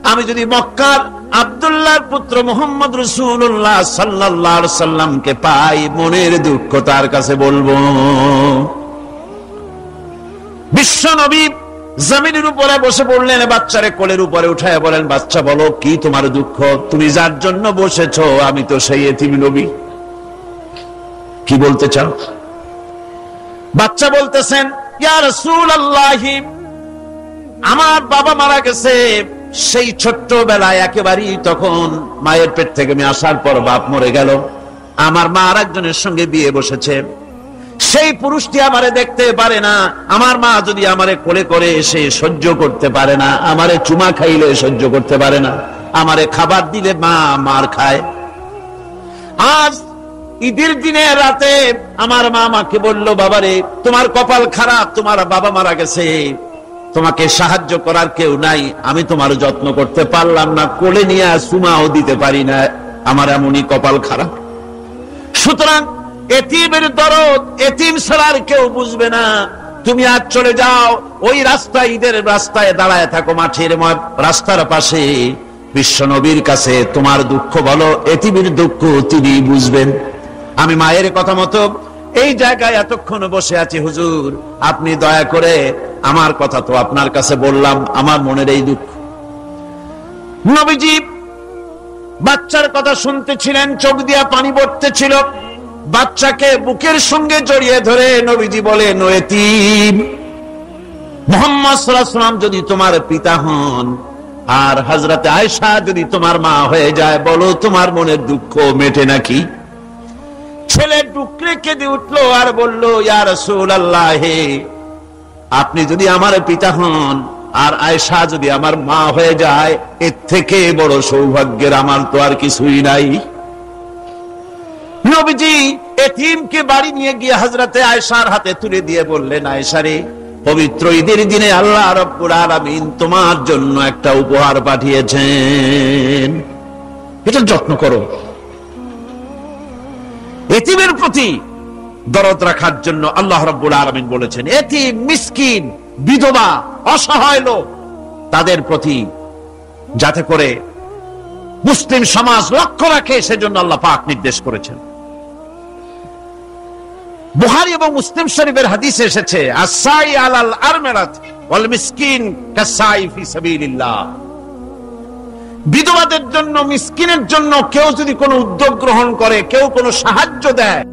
আমি যদি মক্কার আব্দুল্লাহর পুত্র মুহাম্মদ রাসূলুল্লাহ সাল্লাল্লাহু আলাইহি সাল্লামকে পাই, মনের দুঃখ তার কাছে বলবো। বিশ্ব নবী জমিনের উপরে বসে পড়লেন, বাচ্চারে কোলের উপরে উঠায় বলেন, বাচ্চা বলো কি তোমার দুঃখ? তুমি যার জন্য বসেছো আমি তো সেই এতিম নবী, কি বলতে চাও? বাচ্চা বলতেছেন, ইয়া রাসূলুল্লাহ, আমার বাবা মারা গেছে সেই ছোট্টবেলায়, একেবারেই তখন মায়ের পেট থেকে আমি আসার পর বাপ মরে গেল, আমার মা আর একজনের সঙ্গে বিয়ে বসেছে, সেই পুরুষটি আমারে দেখতে পারে না, আমার মা যদি আমারে কোলে করে সে সহ্য করতে পারে না, আমারে চুমা খাইলে সহ্য করতে পারে না, আমারে খাবার দিলে মা মার খায়। আজ ঈদের দিনে রাতে আমার মা আমাকে বলল, বাবারে তোমার কপাল খারাপ, তোমার বাবা মারা গেছে, তোমাকে সাহায্য করার কেউ নাই, আমি তোমার যত্ন করতে পারলাম না, কোলে নিয়ে চুমাও দিতে পারি না, আমার এমনই কপাল খারাপ। সুতরাং এতিমের দরদ এতিম ছাড়ার কেউ বুঝবে না, তুমি আজ চলে যাও, ওই রাস্তায়, ঈদের রাস্তায় দাঁড়ায় থাকো, মাঠের রাস্তার পাশে, বিশ্ব নবীর কাছে তোমার দুঃখ বলো, এতিমের দুঃখ তিনি বুঝবেন। আমি মায়ের কথা মতো এই জায়গায় এতক্ষণ বসে আছি, হুজুর আপনি দয়া করে আমার কথা তো আপনার কাছে বললাম, আমার মনের এই দুঃখ। নবীজি বাচ্চার কথা শুনতেছিলেন, চোখ দিয়া পানি পড়তেছিল, বাচ্চাকে বুকের সঙ্গে জড়িয়ে ধরে নবীজি বলেন, ও এতিম, মুহাম্মদ সাল্লাল্লাহু আলাইহি ওয়াসাল্লাম যদি তোমার পিতা হন আর হযরতে আয়েশা যদি তোমার মা হয়ে যায়, বলো তোমার মনের দুঃখ মেটে নাকি? ছেলে ডুকরে কেঁদে উঠলো আর বলল, ইয়া রাসূলুল্লাহ, আপনি যদি আমার পিতা হন আর আয়েশা যদি আমার মা হয়ে যায়, এর থেকে বড় সৌভাগ্যের আমার তো আর কিছুই নাই। নবীজি এতিমকে বাড়ি নিয়ে গিয়ে হযরতে আয়েশার হাতে তুলে দিয়ে বললেন, আয়েশা রে, পবিত্র ঈদের দিনে আল্লাহ রাব্বুল আলামিন তোমার জন্য একটা উপহার পাঠিয়েছেন, এটা যত্ন করো। এতিমের প্রতি দরদ রাখার জন্য আল্লাহ রাব্বুল আলামিন বলেছেন, এতিম, মিসকিন, বিধবা, অসহায় লোক, তাদের প্রতি যাতে করে মুসলিম সমাজ লক্ষ্য রাখে, সেজন্য আল্লাহ পাক নির্দেশ করেছেন। বুখারী এবং মুসলিম শরীফের হাদিসে এসেছে, আস-সাই আলাল আরমালাত ওয়াল মিসকিন কাস-সাই ফি সাবিলিল্লাহ। বিধবাদের জন্য, মিসকিনের জন্য কেউ যদি কোনো উদ্যোগ গ্রহণ করে, কেউ কোনো সাহায্য দেয়,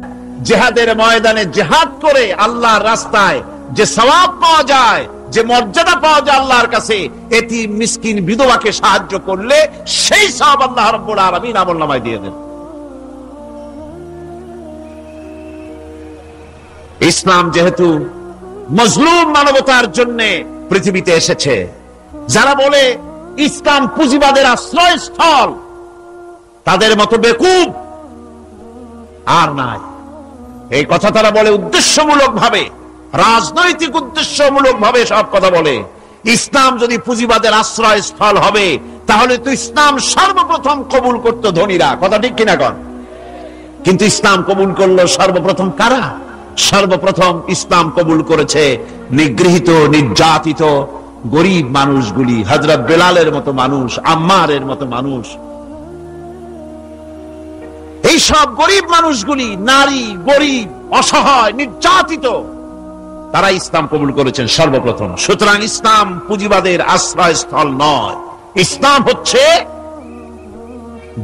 জিহাদের ময়দানে জিহাদ করে আল্লাহর রাস্তায় যে সওয়াব পাওয়া যায়, যে মর্যাদা পাওয়া যায় আল্লাহর কাছে, এতিম, মিসকিন, বিধবাকে সাহায্য করলে সেই সওয়াব আল্লাহ রাব্বুল আলামিন আমলনামায় দিয়ে দেন। ইসলাম যেহেতু মজলুম মানবতার জন্য পৃথিবীতে এসেছে, যারা বলে ইসলাম পুঁজিবাদের আশ্রয়স্থল, তাদের মতো বেকুব আর নাই। এই কথা তারা বলে উদ্দেশ্যমূলক ভাবে, রাজনৈতিক উদ্দেশ্যমূলক ভাবে সব কথা বলে। ইসলাম যদি পুঁজিবাদের আশ্রয়স্থল হবে, তাহলে তো ইসলাম সর্বপ্রথম কবুল করতো ধনীরা, কথা ঠিক কিনা কন? কিন্তু ইসলাম কবুল করলো সর্বপ্রথম কারা? সর্বপ্রথম ইসলাম কবুল করেছে নিগৃহীত, নির্যাতিত গরিব মানুষগুলি, হযরত বেলালের মতো মানুষ, আম্মারের মতো মানুষ। এই সব গরিব মানুষগুলি, নারী, গরিব, অসহায়, নির্যাতিত, তারা ইসলাম কবুল করেছেন সর্বপ্রথম। সুতরাং ইসলাম পুঁজিবাদের আশ্রয়স্থল নয়, ইসলাম হচ্ছে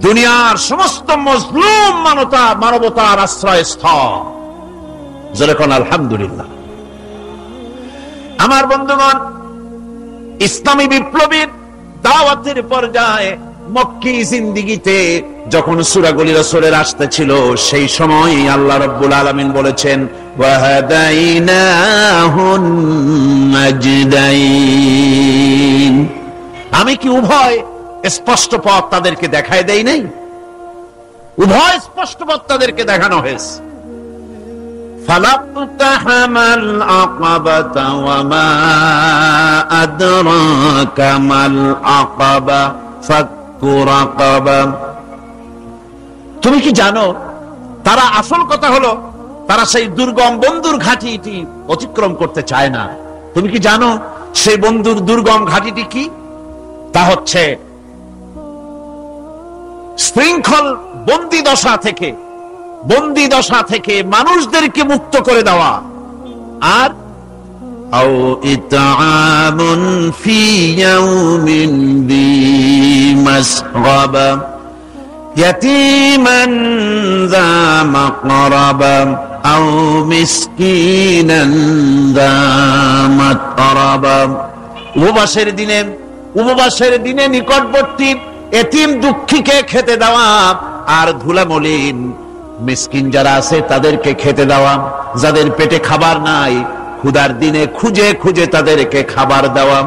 দুনিয়ার সমস্ত মজলুম মানবতার আশ্রয়স্থল। যেরকম আলহামদুলিল্লাহ। আমার বন্ধুগণ, ইসলামী বিপ্লবীর দাওয়াতের পর্যায়ে মক্কি জিন্দেগিতে যখন সূরাগুলি রাসূলের আসতেছিল, সেই সময় আল্লাহ রাব্বুল আলামিন বলেছেন, ওয়াহাদাইনাহুন নাজদাইন, আমি কি উভয় স্পষ্ট পথ তাদেরকে দেখায় দেই নাই? উভয় স্পষ্ট পথ তাদেরকে দেখানো হয়েছে। ফালাকতাহামাল আকাবাতা ওয়া মা আদরাকা মাল আকাবা ফাক্কু রাকাবা। তুমি কি জানো, তারা, আসল কথা হলো তারা সেই দুর্গম বন্ধুর ঘাঁটিটি অতিক্রম করতে চায় না। তুমি কি জানো সেই বন্ধুর দুর্গম ঘাঁটিটি কি? তা হচ্ছে শৃঙ্খল বন্দি দশা থেকে মানুষদেরকে মুক্ত করে দেওয়া, আর আও ইতআমুন ফি ইয়াউমিন যী মাসগাবা ইয়াতীমান যা মাকরাবা আও মিসকিনান যা মাতরাবা। উপবাসের দিনে নিকটবর্তী এতিম দুঃখীকে খেতে দেওয়া, আর ধুলামলিন মিসকিন যারা আছে তাদেরকে খেতে দেওয়া, যাদের পেটে খাবার নাই ক্ষুধার দিনে খুঁজে খুঁজে তাদেরকে খাবার দেওয়া।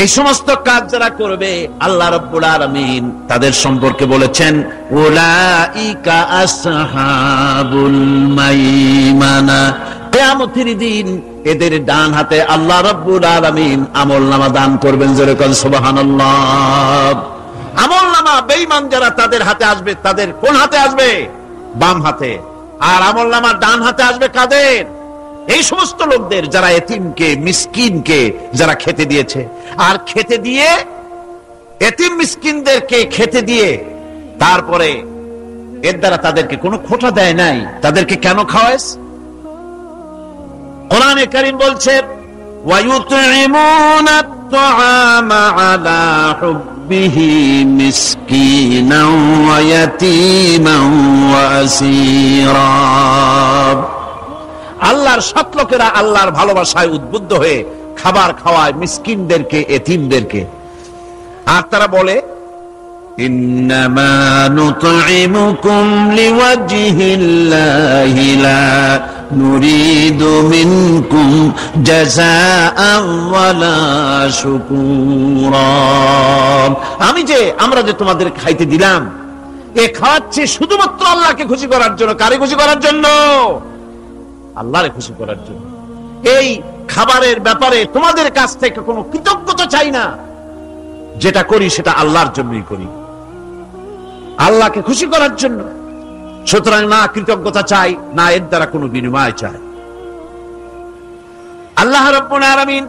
এই সমস্ত কাজ যারা করবে আল্লাহ রাব্বুল আলামিন তাদের সম্পর্কে বলেছেন উলাইকা আসহাবুল মাইমানা। কিয়ামতের দিন এদের ডান হাতে আল্লাহ রাব্বুল আলামিন আমলনামা দান করবেন। জোরে বলেন সুবহানাল্লাহ। আমলনামা বেঈমান যারা তাদের হাতে আসবে, তাদের কোন হাতে আসবে? বাম হাতে। আর আমলনামা ডান হাতে আসবে কাদের? এই সমস্ত লোকদের যারা এতিমকে মিসকিনকে যারা খেতে দিয়েছে। আর খেতে দিয়ে এতিম মিসকিনদেরকে খেতে দিয়ে তারপরে এর দ্বারা তাদেরকে কোনো খোঁটা দেয় নাই। তাদেরকে কেন খাওয়াস? কোরআনে কারীম বলছে ওয়ায়ুতঈমুনা আত-তাআমা আলা হুব্বিহি মিসকিনান ওয়া ইয়াতীমান ওয়া আসীরা। আল্লাহর সৎ লোকেরা আল্লাহর ভালোবাসায় উদ্বুদ্ধ হয়ে খাবার খাওয়ায় মিসকিনদেরকে, এতিমদেরকে। আর তারা বলে ইন্নামা নুতঈমুকুম লিওয়াজহিল্লাহি লা নুরিদু মিনকুম জাযাআন ওয়ালা শুকুরা। আমরা যে তোমাদের খাইতে দিলাম, এ খাওয়াচ্ছি শুধুমাত্র আল্লাহকে খুশি করার জন্য। কারে খুশি করার জন্য? আল্লাহরে খুশি করার জন্য। এই খাবারের ব্যাপারে তোমাদের কাছ থেকে কোনো কৃতজ্ঞতা চাই না। যেটা করি সেটা আল্লাহর জন্যই করি, আল্লাহকে খুশি করার জন্য। সুতরাং না কৃতজ্ঞতা চাই, না এর দ্বারা কোনো বিনিময় চাই। আল্লাহ রাব্বুল আলামিন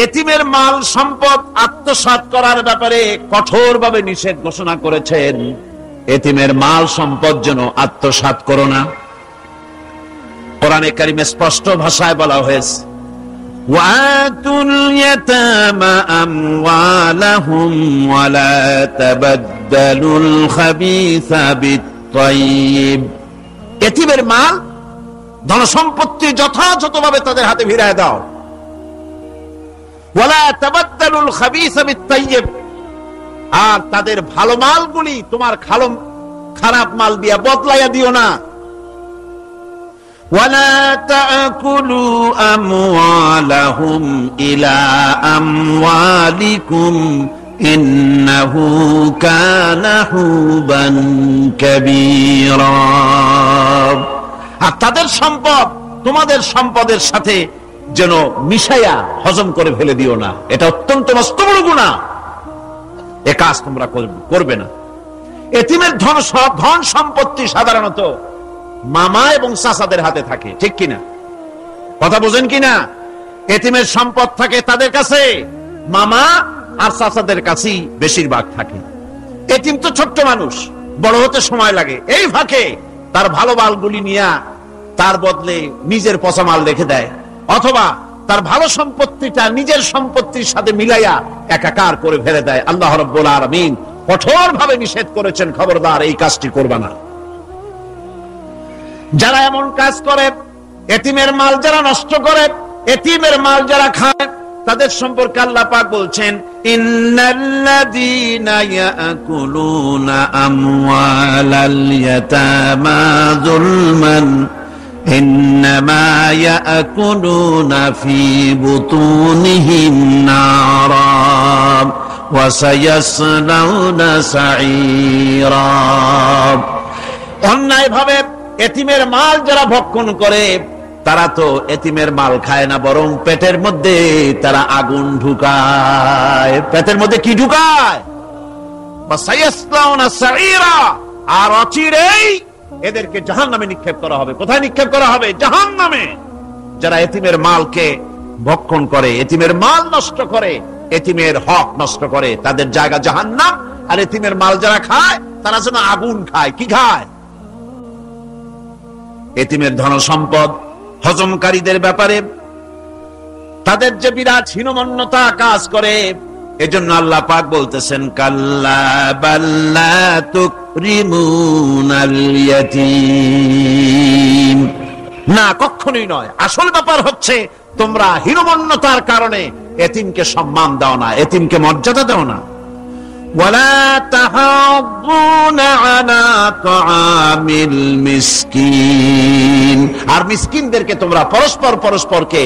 এতিমের মাল সম্পদ আত্মসাৎ করার ব্যাপারে কঠোরভাবে নিষেধ ঘোষণা করেছেন। এতিমের মাল সম্পদ যেন আত্মসাৎ করো না। কোরআনে কারিমে স্পষ্ট ভাষায় বলা হয়েছে ওয়াতুল ইয়াতামা আমওয়ালাহুম ওয়া লা তাবাদদালুল খাবিসা বিত-তাইয়্যিব। এতিমের মাল ধন সম্পত্তি যথাযথভাবে তাদের হাতে ফিরিয়ে দাও। ওয়া লা তাবাদদালুল খাবিসা বিত-তাইয়্যিব। আর তাদের ভালো মালগুলি তোমার খারাপ মাল দিয়া বদলাইয়া দিও না। ولا تأكلوا أموالهم إلى أموالكم إنه كان حوبا كبيرا। আর তাদের সম্পদ তোমাদের সম্পদের সাথে যেন মিশাইয়া হজম করে ফেলে দিও না। এটা অত্যন্ত মস্ত বড় গুনাহ। এ কাজ তোমরা করবে না। এতিমের ধন সম্পত্তি সাধারণত মামা এবং চাচাদের হাতে থাকে, ঠিক কিনা? কথা বোঝেন কিনা? এতিমের সম্পদ থাকে তাদের কাছে, মামা আর চাচাদের কাছেই বেশিরভাগ থাকে। এতিম তো ছোট্ট মানুষ, বড় হতে সময় লাগে। এই ফাঁকে তার ভালো মালগুলি নিয়ে তার বদলে নিজের পচা মাল রেখে দেয়, অথবা তার ভালো সম্পত্তিটা নিজের সম্পত্তির সাথে মিলাইয়া একাকার করে ফেলে দেয়। আল্লাহ রাব্বুল আলামিন কঠোরভাবে নিষেধ করেছেন, খবরদার এই কাজটি করবা না। যারা এমন কাজ করে, এতিমের মাল যারা নষ্ট করে, এতিমের মাল যারা খায়, তাদের সম্পর্কে আল্লাহ পাক বলছেন ইন্নাল্লাযীনা ইয়াকুলুনা আমওয়ালাল ইয়াতামা যুলমান ইন্নামা ইয়াকুলুনা ফি বুতুনিহিম নারা ওয়া সায়াসলাউনা সাঈরা। অন্যায়ভাবে এতিমের মাল যারা ভক্ষণ করে তারা তো এতিমের মাল খায় না, বরং পেটের মধ্যে তারা আগুন ঢুকায়। পেটের মধ্যে কি ঢুকায়? আর অচিরেই এদেরকে জাহান্নামে নিক্ষেপ করা হবে। কোথায় নিক্ষেপ করা হবে? জাহান্নামে। যারা এতিমের মালকে ভক্ষণ করে, এতিমের মাল নষ্ট করে, এতিমের হক নষ্ট করে, তাদের জায়গা জাহান্নাম। আর এতিমের মাল যারা খায় তারা যেন আগুন খায়। কি খায়? এতিমের ধন সম্পদ হজমকারীদের ব্যাপারে তাদের যে বিরাট হীনমন্যতা কাজ করে, এজন্য আল্লাহ পাক বলতেছেন কাল্লা বাল্লা তুকরিমুনাল ইয়াতীম, না কখনোই নয়। আসল ব্যাপার হচ্ছে তোমরা হীনমন্যতার কারণে এতিমকে সম্মান দাও না, এতিমকে মর্যাদা দাও না। ওয়ালা তাহাদ্দুনা আলা তাআমিল মিসকিন, আর মিসকিনদেরকে তোমরা পরস্পরকে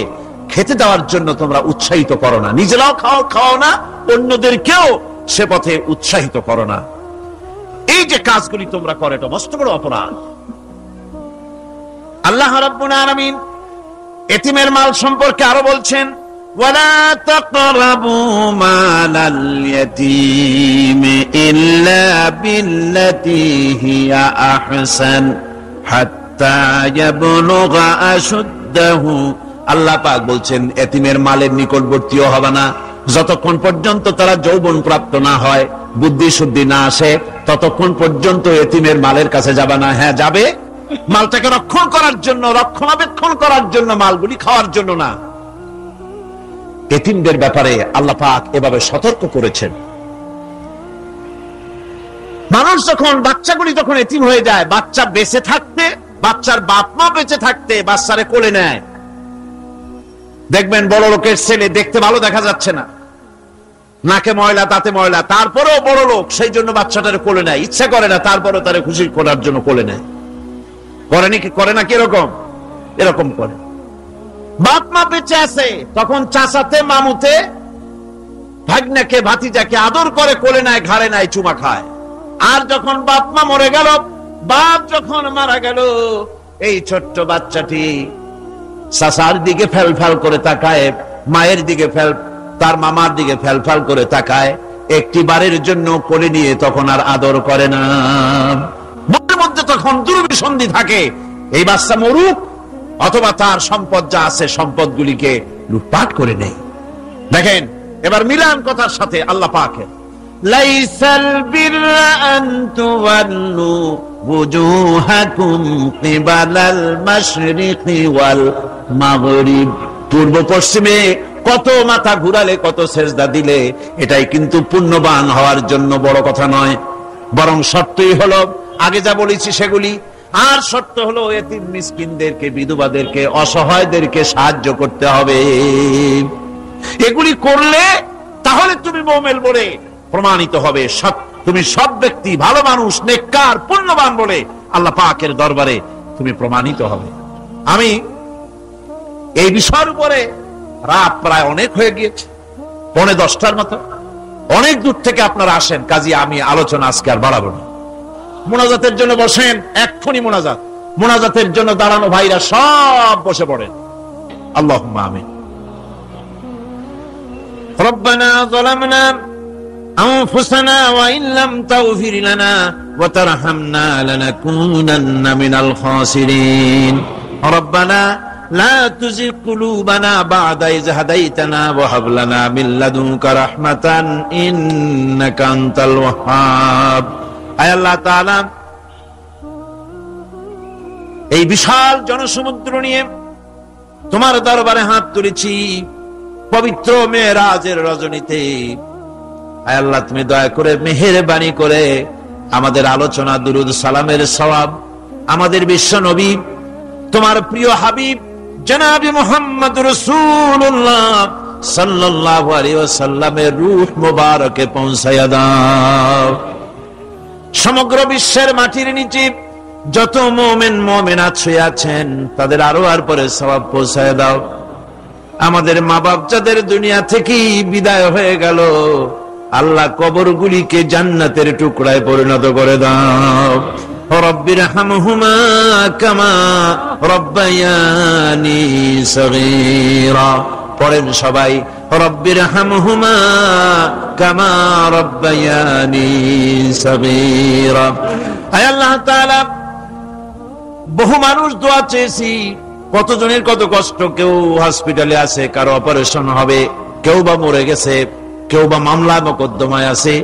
খেতে দেওয়ার জন্য তোমরা উৎসাহিত করো না, নিজেরাও খাও না, অন্যদেরকেও সে পথে উৎসাহিত করো না। এই যে কাজগুলি তোমরা করো, এটা মস্ত বড় অপরাধ। আল্লাহ রাব্বুল আলামিন এতিমের মাল সম্পর্কে আরো বলছেন ওয়ালা তাকরাবু মালাল ইয়াতীম ইল্লা বিল্লাতী হিয়া আহসান হাত্তা ইয়াবলুগা আশুদ্দাহু। আল্লাহ পাক বলছেন এতিমের মালের নিকটবর্তীও হবে না যতক্ষণ পর্যন্ত তারা যৌবন প্রাপ্ত না হয়, বুদ্ধি শুদ্ধি না আসে, ততক্ষণ পর্যন্ত এতিমের মালের কাছে যাবে না। হ্যাঁ যাবে, মালটাকে রক্ষণ করার জন্য, রক্ষণাবেক্ষণ করার জন্য, মালগুলি খাওয়ার জন্য না। এতিমদের ব্যাপারে আল্লাহ পাক এভাবে সতর্ক করেছেন। মানুষ যখন, বাচ্চাগুলি যখন এতিম হয়ে যায়, বাচ্চা বেঁচে থাকতে, বাচ্চার বাপ মা বেঁচে থাকতে বাচ্চারে কোলে নেয়। দেখবেন বড় লোকের ছেলে দেখতে ভালো দেখা যাচ্ছে না, নাকে ময়লা তাতে ময়লা, তারপরেও বড় লোক, সেই জন্য বাচ্চাটারে কোলে নেয়, ইচ্ছা করে না, তারপরেও তারে খুশি করার জন্য কোলে নেয়। করে না কিরকম? এরকম করে। বাপ মা বেঁচে আছে তখন চাচাতে মামুতে ভাগ্নাকে ভাতিজাকে আদর করে কোলে নেয়, ঘাড়ে নেয়, চুমা খায়। আর যখন বাপ মা মরে গেল, বাপ যখন মারা গেল, এই ছোট্ট বাচ্চাটি চাচার দিকে ফেলফাল করে তাকায়, মায়ের দিকে তার মামার দিকে ফেলফাল করে তাকায়, একটি বারের জন্য কোলে নিয়ে তখন আর আদর করে না। মনের মধ্যে তখন দুর্বিসন্ধি থাকে, এই বাচ্চা মরুক অথবা তার সম্পদ যা আছে সম্পদগুলিকে লুটপাট করে নেয়। দেখেন এবার মিলান কথার সাথে আল্লাহ পাকের লাইসাল বিররা আন তুওয়াল্লু ওয়ুজুহাকুম কিবালাল মাশরিকি ওয়াল মাগরিব। পূর্ব পশ্চিমে কত মাথা ঘুরালে, কত সেজদা দিলে, এটাই কিন্তু পুণ্যবান হওয়ার জন্য বড় কথা নয়, বরং শর্তই হলো আগে যা বলেছি সেগুলি। আর শর্ত হলো এতিম মিসকিনদেরকে, বিধবাদেরকে, অসহায়দেরকে সাহায্য করতে হবে। এগুলি করলে তাহলে তুমি মুমিন বলে প্রমাণিত হবে, তুমি সব ব্যক্তি ভালো মানুষ, নেককার, পুণ্যবান বলে আল্লাহ পাকের দরবারে তুমি প্রমাণিত হবে। আমি এই বিষয়ের উপরে রাত প্রায় অনেক হয়ে গিয়েছে, 9:45 মতো, অনেক দূর থেকে আপনারা আসেন, কাজী আমি আলোচনা আজকে আর বাড়াবো না। মোনাজাতের জন্য বসেন, এক্ষুনি মোনাজাতের জন্য দাঁড়ানো ভাইরা সব বসে পড়েন। আল্লাহুম্মা আমিন। রব্বানা যালামনা আনফুসানা ওয়া ইন লাম তাগফির লানা ওয়া তারহামনা লানাকুনান্না মিনাল খাসিরিন। রব্বানা লা তুযিগ কুলুবানা বা'দা ইয হাদাইতানা ওয়া হাব লানা মিন লাদুনকা রাহমাতান ইন্নাকা আনতাল ওয়াহ্হাব। আয় আল্লাহ তাআলা, এই বিশাল জনসমুদ্র নিয়ে তোমার দরবারে হাত তুলেছি পবিত্র মেরাজের রজনীতে। আয় আল্লাহ, তুমি দয়া করে মেহেরবানি করে আমাদের আলোচনা, দুরুদ সালামের সওয়াব আমাদের বিশ্ব নবী, তোমার প্রিয় হাবিব জনাবে মুহাম্মদ রাসূলুল্লাহ সাল্লাল্লাহু আলাইহি ওয়াসাল্লামের রূহ মুবারকে পৌঁছায়া দাও। সমগ্র বিশ্বের মাটির নিচে যত মুমিন মুমিনাত শুয়ে আছেন তাদের আরো আর পরে সওয়াব পৌঁছায় দাও। আমাদের মা বাপ যাদের দুনিয়া থেকে বিদায় হয়ে গেল, আল্লাহ কবরগুলিকে জান্নাতের টুকরায় পরিণত করে দাও। রব্বিরহামহুমা কামা রব্বায়ানি সগীরা। পড়েন সবাই, রব্বিরহামহুমা কামা রব্বায়ানি সগীরা। আয় আল্লাহ তাআলা, বহু মানুষ দোয়া চেয়েছি, কতজনের কত কষ্ট, কেউ হসপিটালে আছে, কারো অপারেশন হবে, কেউ বা মরে গেছে, কেউ বা মামলা মোকদ্দমায় আছে,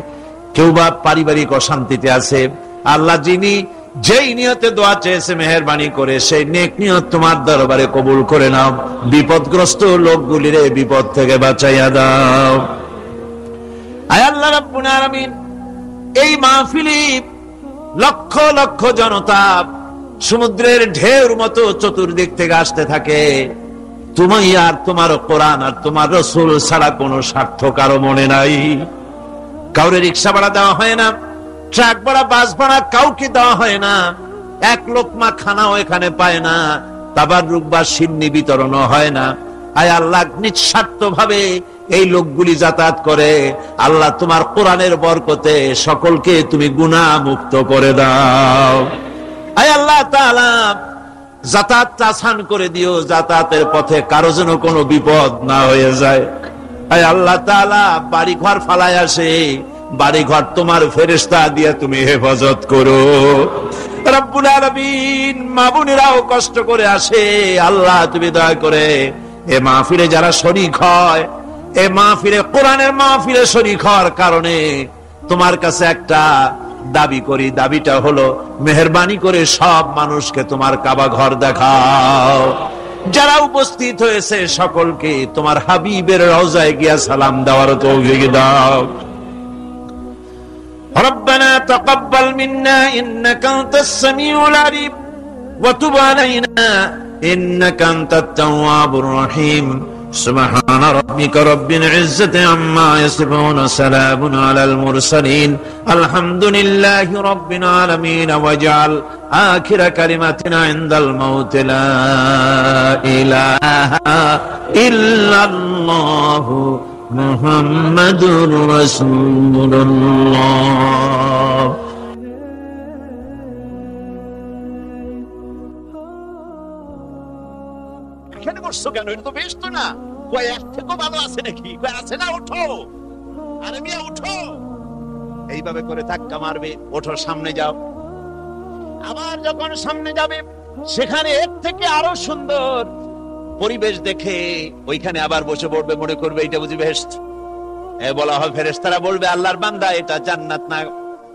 কেউ বা পারিবারিক অশান্তিতে আছে। আল্লাহ, যিনি যেই নিয়তে দোয়া চেয়েছে মেহেরবানি করে সেই নেক নিয়ত তোমার দরবারে কবুল করে নাও। বিপদগ্রস্ত লোকগুলির বিপদ থেকে বাঁচাইয়া দাও। আয় আল্লাহ রাব্বুল আলামিন, এই মাহফিলে লক্ষ লক্ষ জনতা সমুদ্রের ঢেউর মতো চতুর্দিক থেকে আসতে থাকে। তুমি আর তোমার কোরআন আর তোমার রাসূল ছাড়া কোনো স্বার্থ কারো মনে নাই। কাউরে রিকশা ভাড়া দেওয়া হয় না, ট্রাক ভাড়া, বাস ভাড়া কাউকে দেওয়া হয় না। এক লোকমা খানাও এখানে পায় না, তাবাররুক বা সিন্নি বিতরণও হয় না। আয় আল্লাহ, নিঃস্বার্থ ভাবে এই লোকগুলি যাতায়াত করে। আল্লাহ, তোমার কোরআনের বরকতে সকলকে তুমি গুনাহ মুক্ত করে দাও। আয় আল্লাহ তাআলা, যাতায়াতটা আসান করে দিও, যাতায়াতের পথে কারো যেন কোনো বিপদ না হয়ে যায়। আয় আল্লাহ তাআলা, বাড়ি ঘর ফালায় আসে, বাড়ি ঘর তোমার ফেরেশতা দিয়ে তুমি হেফাজত করো। রব্বুল আলামিন, মা বোনেরাও কষ্ট করে আসে, আল্লাহ তুমি দয়া করে এ মাহফিলে যারা শরীক হয়, এ মাহফিলে কোরআনের মাহফিলে শরীক হওয়ার কারণে তোমার কাছে একটা দাবি করি। দাবিটা হলো, মেহেরবানি করে সব মানুষকে তোমার কাবা ঘর দেখাও। যারা উপস্থিত হয়েছে সকলকে তোমার হাবিবের রওজায় গিয়া সালাম দেওয়ার তৌফিক দাও। ربنا تقبل منا إنك أنت السميع العليم وتب علينا إنك أنت التواب الرحيم سبحان ربك رب العزة عما يصفون سلام على المرسلين الحمد لله رب العالمين واجعل آخر كلمتنا عند الموت لا إله إلا الله মুহাম্মাদুর রাসূলুল্লাহ। এখানে বসছো কেন? এটা তো বেশ তো না, কই এক থেকে ভালো আছে নাকি? কই আছে না, ওঠো, আরে মিয়া ওঠো। এইভাবে করে ধাক্কা মারবে, ওঠো, সামনে যাও। আবার যখন সামনে যাবে সেখানে এর থেকে আরো সুন্দর পরিবেশ দেখে ওইখানে আবার বসে পড়বে, মনে করবে এটা বুঝি বেহেশত। বলা হয়, ফেরেশতারা বলবে, আল্লাহর বান্দা এটা জান্নাত না,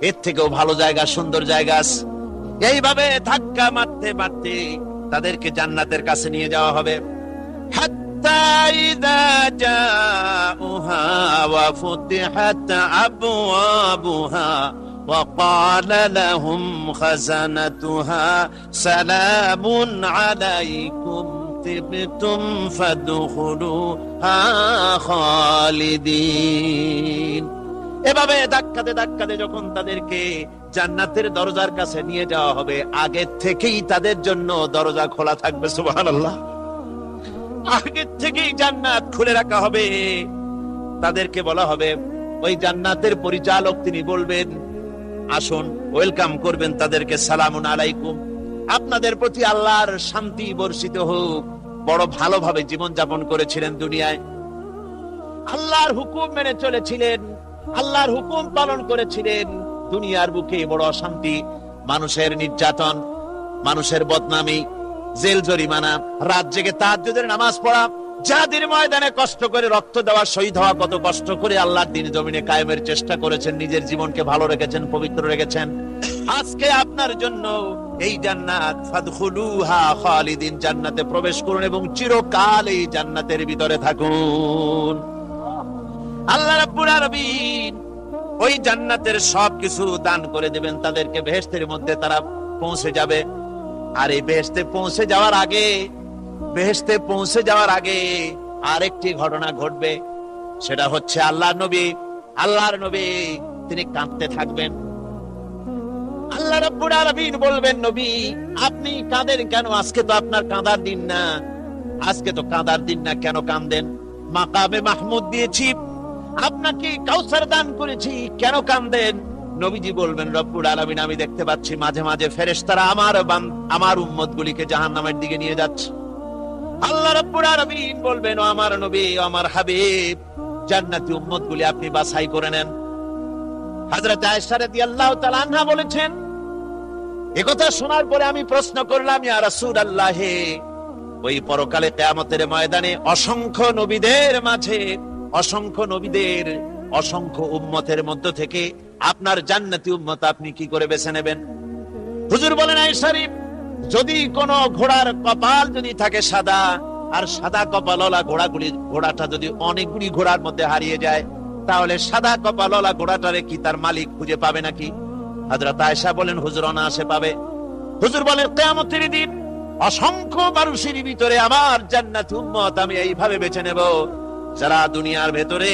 এর থেকেও ভালো জায়গা, সুন্দর জায়গা আছে। এইভাবে ধাক্কা মারতে মারতে তাদেরকে জান্নাতের কাছে নিয়ে যাওয়া হবে। হাত্তা ইযা জাউহা ওয়া ফুতিহাত আবওয়াবুহা ওয়া ক্বালা লাহুম খাযানাতুহা সালামুন আলাইকুম তিবতুম ফাদখুলুহা খালিদিন। এভাবে ধাক্কাতে ধাক্কাতে যখন তাদেরকে জান্নাতের দরজার কাছে নিয়ে যাওয়া হবে, আগে থেকেই তাদের জন্য দরজা খোলা থাকবে। সুবহানাল্লাহ, আগে থেকেই জান্নাত খুলে রাখা হবে। তাদেরকে বলা হবে, ওই জান্নাতের পরিচালক তিনি বলবেন, আসুন, ওয়েলকাম করবেন তাদেরকে, সালামুন আলাইকুম, আপনাদের প্রতি আল্লাহর শান্তি বর্ষিত হোক। বড় ভালোভাবে জীবন যাপন করেছিলেন দুনিয়ায়, আল্লাহর হুকুম মেনে চলেছিলেন, আল্লাহর হুকুম পালন করেছিলেন। দুনিয়ার বুকে বড় অশান্তি, মানুষের নির্যাতন, মানুষের বদনামি, জেল জরিমানা, রাত জেগে তাহাজ্জুদের নামাজ পড়া, জাহাদের ময়দানে কষ্ট করে রক্ত দেওয়া, শহীদ হওয়া, কত কষ্ট করে আল্লাহর দ্বীন জমিনে কায়েমের চেষ্টা করেছেন, নিজের জীবনকে ভালো রেখেছেন, পবিত্র রেখেছেন। আজকে আপনার জন্য এই জান্নাত, ফাদখুলুহা খালিদিন, জান্নাতে প্রবেশ করুন এবং চিরকাল এই জান্নাতের ভিতরে থাকুন। আল্লাহ রাব্বুল আলামিন ওই জান্নাতের সবকিছু দান করে দেবেন তাদেরকে, বেহেশতের মধ্যে তারা পৌঁছে যাবে। আর এই বেহেশতে পৌঁছে যাওয়ার আগে আরেকটি ঘটনা ঘটবে। সেটা হচ্ছে আল্লাহর নবী তিনি কাঁদতে থাকবেন। আল্লাহ রাব্বুল আলামিন বলবেন, নবী আপনি কাঁদেন কেন? আজকে তো আপনার কাঁদার দিন না, আজকে তো কাঁদার দিন না, কেন কাঁদেন? মাকামে মাহমুদ দিয়েছি, আপনাকে কাউসার দান করেছি, কেন কাঁদেন? নবীজি বলবেন, রব্বুল আলামিন আমি দেখতে পাচ্ছি মাঝে মাঝে ফেরেশতারা আমার উম্মতগুলিকে জাহান্নামের দিকে নিয়ে যাচ্ছে। আল্লাহ রাব্বুল আলামিন বলবেন, ও আমার নবী, ও আমার হাবিব, জান্নাতি উম্মতগুলি আপনি বাছাই করে নেন। হযরত আয়েশা রাদিয়াল্লাহু তাআলা আনহা বলেছেন, একথা শোনার পরে আমি প্রশ্ন করলাম, ইয়া রাসূলুল্লাহ, ওই পরকালে কিয়ামতের ময়দানে অসংখ্য নবীদের মাঝে, অসংখ্য উম্মতের মধ্য থেকে আপনার জান্নাতি উম্মত আপনি কি করে বেছে নেবেন? হুজুর বলেন এই শরীফ, যদি কোন ঘোড়ার কপাল যদি থাকে সাদা, আর সাদা কপালওয়ালা ঘোড়াটা যদি অনেকগুলি ঘোড়ার মধ্যে হারিয়ে যায়, তাহলে সাদা কপালওয়ালা ঘোড়াটারে কি তার মালিক খুঁজে পাবে নাকি? হযরত আয়েশা বলেন হুজুর অনায়াসে পাবে। হুজুর বলেন কিয়ামতের দিন অসংখ্য মানুষের ভিতরে আমার জান্নাত উম্মত আমি এইভাবে বেছে নেব, যারা দুনিয়ার ভেতরে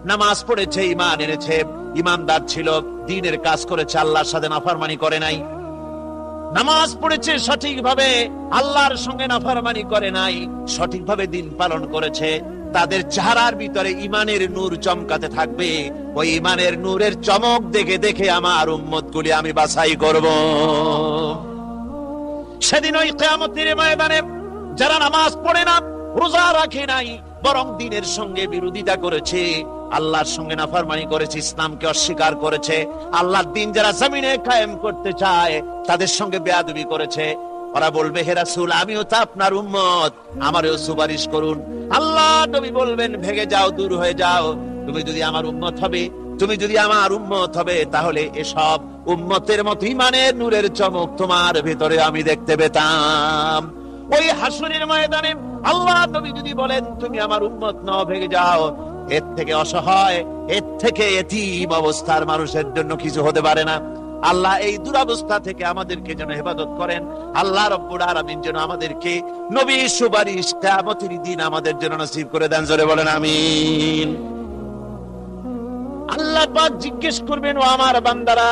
নামাজ পড়েছে, ঈমান এনেছে, ঈমানদার ছিল, দ্বীনের কাজ করেছে, আল্লাহর সাথে নাফরমানি করে নাই, নামাজ পড়েছে সঠিকভাবে, আল্লাহর সঙ্গে নাফরমানি করে নাই, সঠিকভাবে দ্বীন পালন করেছে, তাদের চেহারার ভিতরে ঈমানের নূর চমকাতে থাকবে। ওই ঈমানের নূরের চমক দেখে দেখে আমার উম্মতগুলি আমি বাছাই করব। সেদিন ওই কিয়ামতের ময়দানে যারা নামাজ পড়ে না, রোজা রাখে নাই, বরং দ্বীনের সঙ্গে বিরোধিতা করেছে, আল্লাহর সঙ্গে নাফরমানি করেছে, ইসলামকে অস্বীকার করেছে, আল্লাহর দ্বীন যারা জমিনে কায়েম করতে চায় তাদের সঙ্গে বেয়াদবি করেছে, ওরা বলবে হে রাসূল আমিও তো আপনার উম্মত, আমারও সুপারিশ করুন। আল্লাহ নবী বলবেন ভেগে যাও, দূর হয়ে যাও, তুমি যদি আমার উম্মত হবে, তুমি যদি আমার উম্মত হবে, তাহলে এসব উম্মতের মতো ঈমানের নূরের চমক তোমার ভিতরে আমি দেখতে পেতাম। ওই হাসরের ময়দানে আল্লাহ নবী যদি বলেন তুমি আমার উম্মত নও, ভেগে যাও, এর থেকে অসহায়, এর থেকে এতিম অবস্থার মানুষের জন্য কিছু হতে পারে না। আল্লাহ এই দুরবস্থা থেকে আমাদেরকে যেন হেফাজত করেন। আল্লাহ রব্বুল আলামিন যেন আমাদেরকে নবীর সুপারিশ কিয়ামতের দিন আমাদের জন্য নসিব করে দেন। জোরে বলেন আমিন। আল্লাহ পাক জিজ্ঞেস করবেন, ও আমার বান্দারা,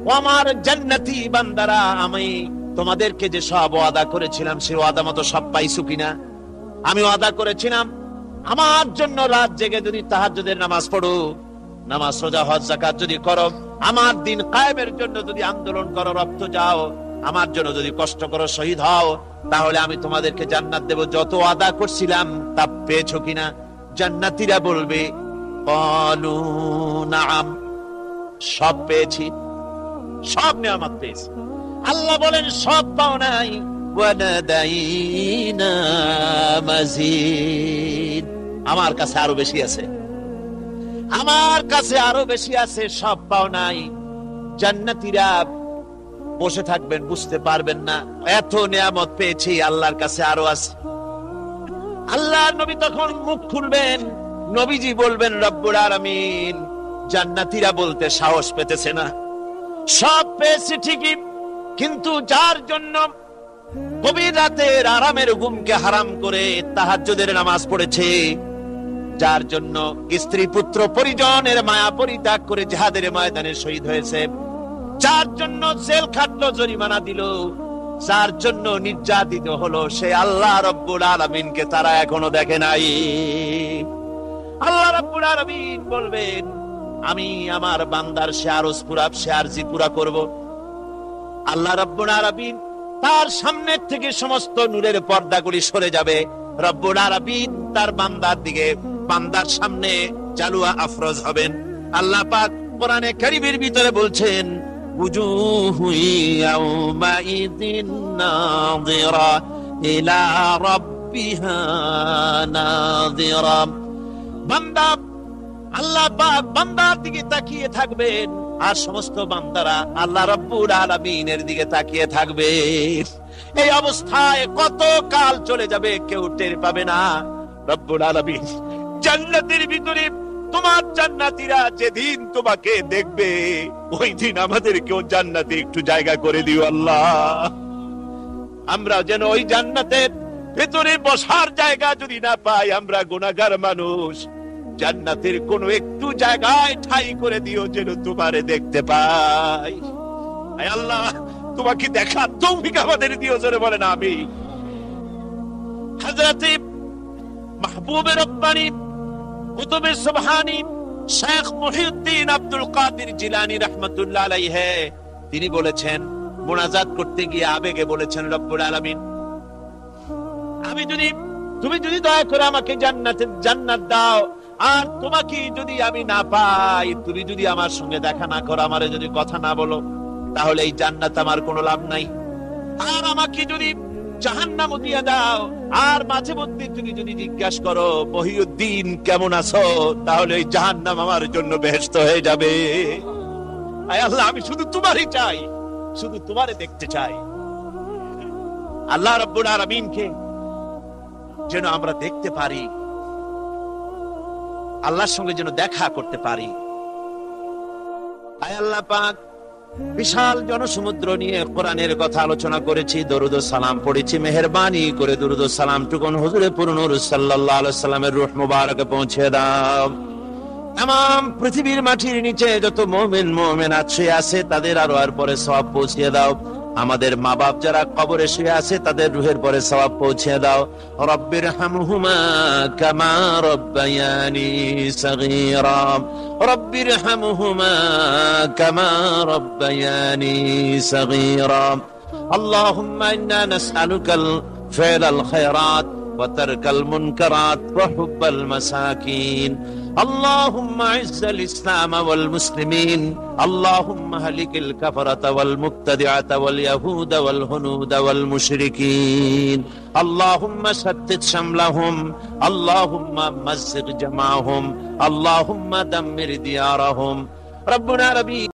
ও আমার জান্নাতি বান্দারা, আমি তোমাদেরকে যে সব ওয়াদা করেছিলাম সে ওয়াদা মতো সব পাইছো কিনা? আমি ওয়াদা করেছিলাম আমার জন্য রাত জেগে যদি তাহাজ্জুদের নামাজ পড়ো, নামাজ রোজা হজ যাকাত যদি করো, আমার দিন কায়েমের জন্য যদি আন্দোলন করো, রক্ত যাও, আমার জন্য যদি কষ্ট করো, শহীদ হও, তাহলে আমি তোমাদেরকে জান্নাত দেব। যত ওয়াদা করছিলাম তা পেয়েছো কিনা? জান্নাতীরা বলবে ক্বালু নাআম, সব পেয়েছি, সব নিয়ামত পেয়েছি। আল্লাহ বলেন সব পাও নাই, ওয়ালাদাইনা মাজিদ, আমার কাছে আরো বেশি আছে, আমার কাছে আরো বেশি আছে, সব পাও নাই। জান্নাতীরা বসে থাকবেন, বুঝতে পারবেন না এত নিয়ামত পেয়েছি, আল্লাহর কাছে আরো আছে। আল্লাহর নবী তখন মুখ খুলবেন, নবীজি বলবেন রব্বুল আলামিন জান্নাতীরা বলতে সাহস পেতেছে না, সব পেয়েছি ঠিকই, কিন্তু যার জন্য গভীর রাতের আরামের ঘুমকে হারাম করে তাহাজ্জুদের নামাজ পড়েছে, যার জন্য স্ত্রী পুত্র পরিজনের মায়া পরিত্যাগ করে জিহাদের ময়দানে শহীদ হয়েছে, যার জন্য জেল খাটলো, জরিমানা দিল, যার জন্য নির্যাতিত হলো, সে আল্লাহ রব্বুল আলামিনকে তারা এখনো দেখে নাই। আল্লাহ রাব্বুল আলামিন বলবেন আমি আমার বান্দার সে আরজ পুরা, সে আরজি পুরা করব। আল্লাহ রাব্বুল আলামিন তার সামনের থেকে সমস্ত নূরের পর্দাগুলি সরে যাবে, রব্বুল আলামিন তার বান্দার দিকে, বান্দার সামনে জালুয়া আফরোজ হবেন। আল্লাহ পাক কোরআনে কারীমের ভিতরে বলছেন উজুহু ইয়াউমাইযিন নাযিরা ইলা রাব্বিহা নাযিরা, বান্দা আল্লাহ পাক বান্দার দিকে তাকিয়ে থাকবেন, আর সমস্ত বান্দারা আল্লাহ রাব্বুল আলামিনের দিকে তাকিয়ে থাকবে। এই অবস্থায় কত কাল চলে যাবে কেউ টের পাবে না। রব্বুল আলামিন জান্নাতের ভিতরে তোমার জান্নাতীরা যেদিন তোমাকে দেখবে, ওই দিন আমাদেরকেও জান্নাতে একটু জায়গা করে দিও আল্লাহ, আমরা যেন ওই জান্নাতের ভেতরে বসার জায়গা যদি না পাই, আমরা গুনাহগার মানুষ, জান্নাতের কোন একটু জায়গায় ঠাই করে দিও যেন তোমারে দেখতে পাই। আয় আল্লাহ তোমাকে দেখার তৌফিক আমাদের দিও, জোরে বলেন আমিন। হযরত মাহবুবে রব্বানী কুতুবে সুবহানী শেখ মুহিউদ্দিন আব্দুল কাদের জিলানী রাহমাতুল্লাহ আলাইহি তিনি বলেছেন, মুনাজাত করতে গিয়ে আবেগে বলেছেন রব্বুল আলামিন আমি যদি, তুমি যদি দয়া করে আমাকে জান্নাত দাও, আর তোমাকে যদি আমি না পাই, তুমি যদি আমার সঙ্গে দেখা না করো, আমারে যদি কথা না বলো, তাহলে এই জান্নাত আমার কোনো লাভ নাই। আর আমাকে যদি জাহান্নাম দিয়ে দাও, আর মাঝে মধ্যে তুমি যদি জিজ্ঞাসা করো মহিউদ্দিন কেমন আছো, তাহলে এই জাহান্নাম আমার জন্য বেহেশত হয়ে যাবে। আয় আল্লাহ আমি শুধু তোমারই চাই, শুধু তোমারে দেখতে চাই। আল্লাহ রাব্বুল আলামিনকে যেন আমরা দেখতে পারি, আল্লাহর সঙ্গে যেন দেখা করতে পারি। আয় আল্লাহ পাক, বিশাল জনসমুদ্র নিয়ে কোরআনের কথা আলোচনা করেছি, দরুদ ও সালাম পড়েছি, মেহেরবানি করে দরুদ ও সালাম টুকুন হুজুরে পুরনূর সাল্লাল্লাহু আলাইহি সাল্লামের রূহ মুবারকে পৌঁছে দাও। तमाम পৃথিবীর মাটির নিচে যত মুমিন মুমিনাত শুয়ে আছে তাদের আরওয়ার পরে সওয়াব পৌঁছে দাও। আমাদের মা বাপ যারা কবরে শুয়ে আছে তাদের রুহের পরে সওয়াব পৌঁছে দাও। রব্বিরহামহুমা কামা রব্বায়ানি সগীরা, রব্বিরহামহুমা কামা রব্বায়ানি সগীরা। আল্লাহুম্মা ইন্না নাসআলুকাল ফি'লাল খায়রাত ওয়া তারকাল মুনকারাত ওয়া হুব্বাল মাসাকিন। اللهم اعز الاسلام والمسلمين، اللهم اهلك الكفرة والمبتدعة واليهود والهنود والمشركين، اللهم شتت شملهم، اللهم مزق جمعهم، اللهم دمر ديارهم. ربنا ربي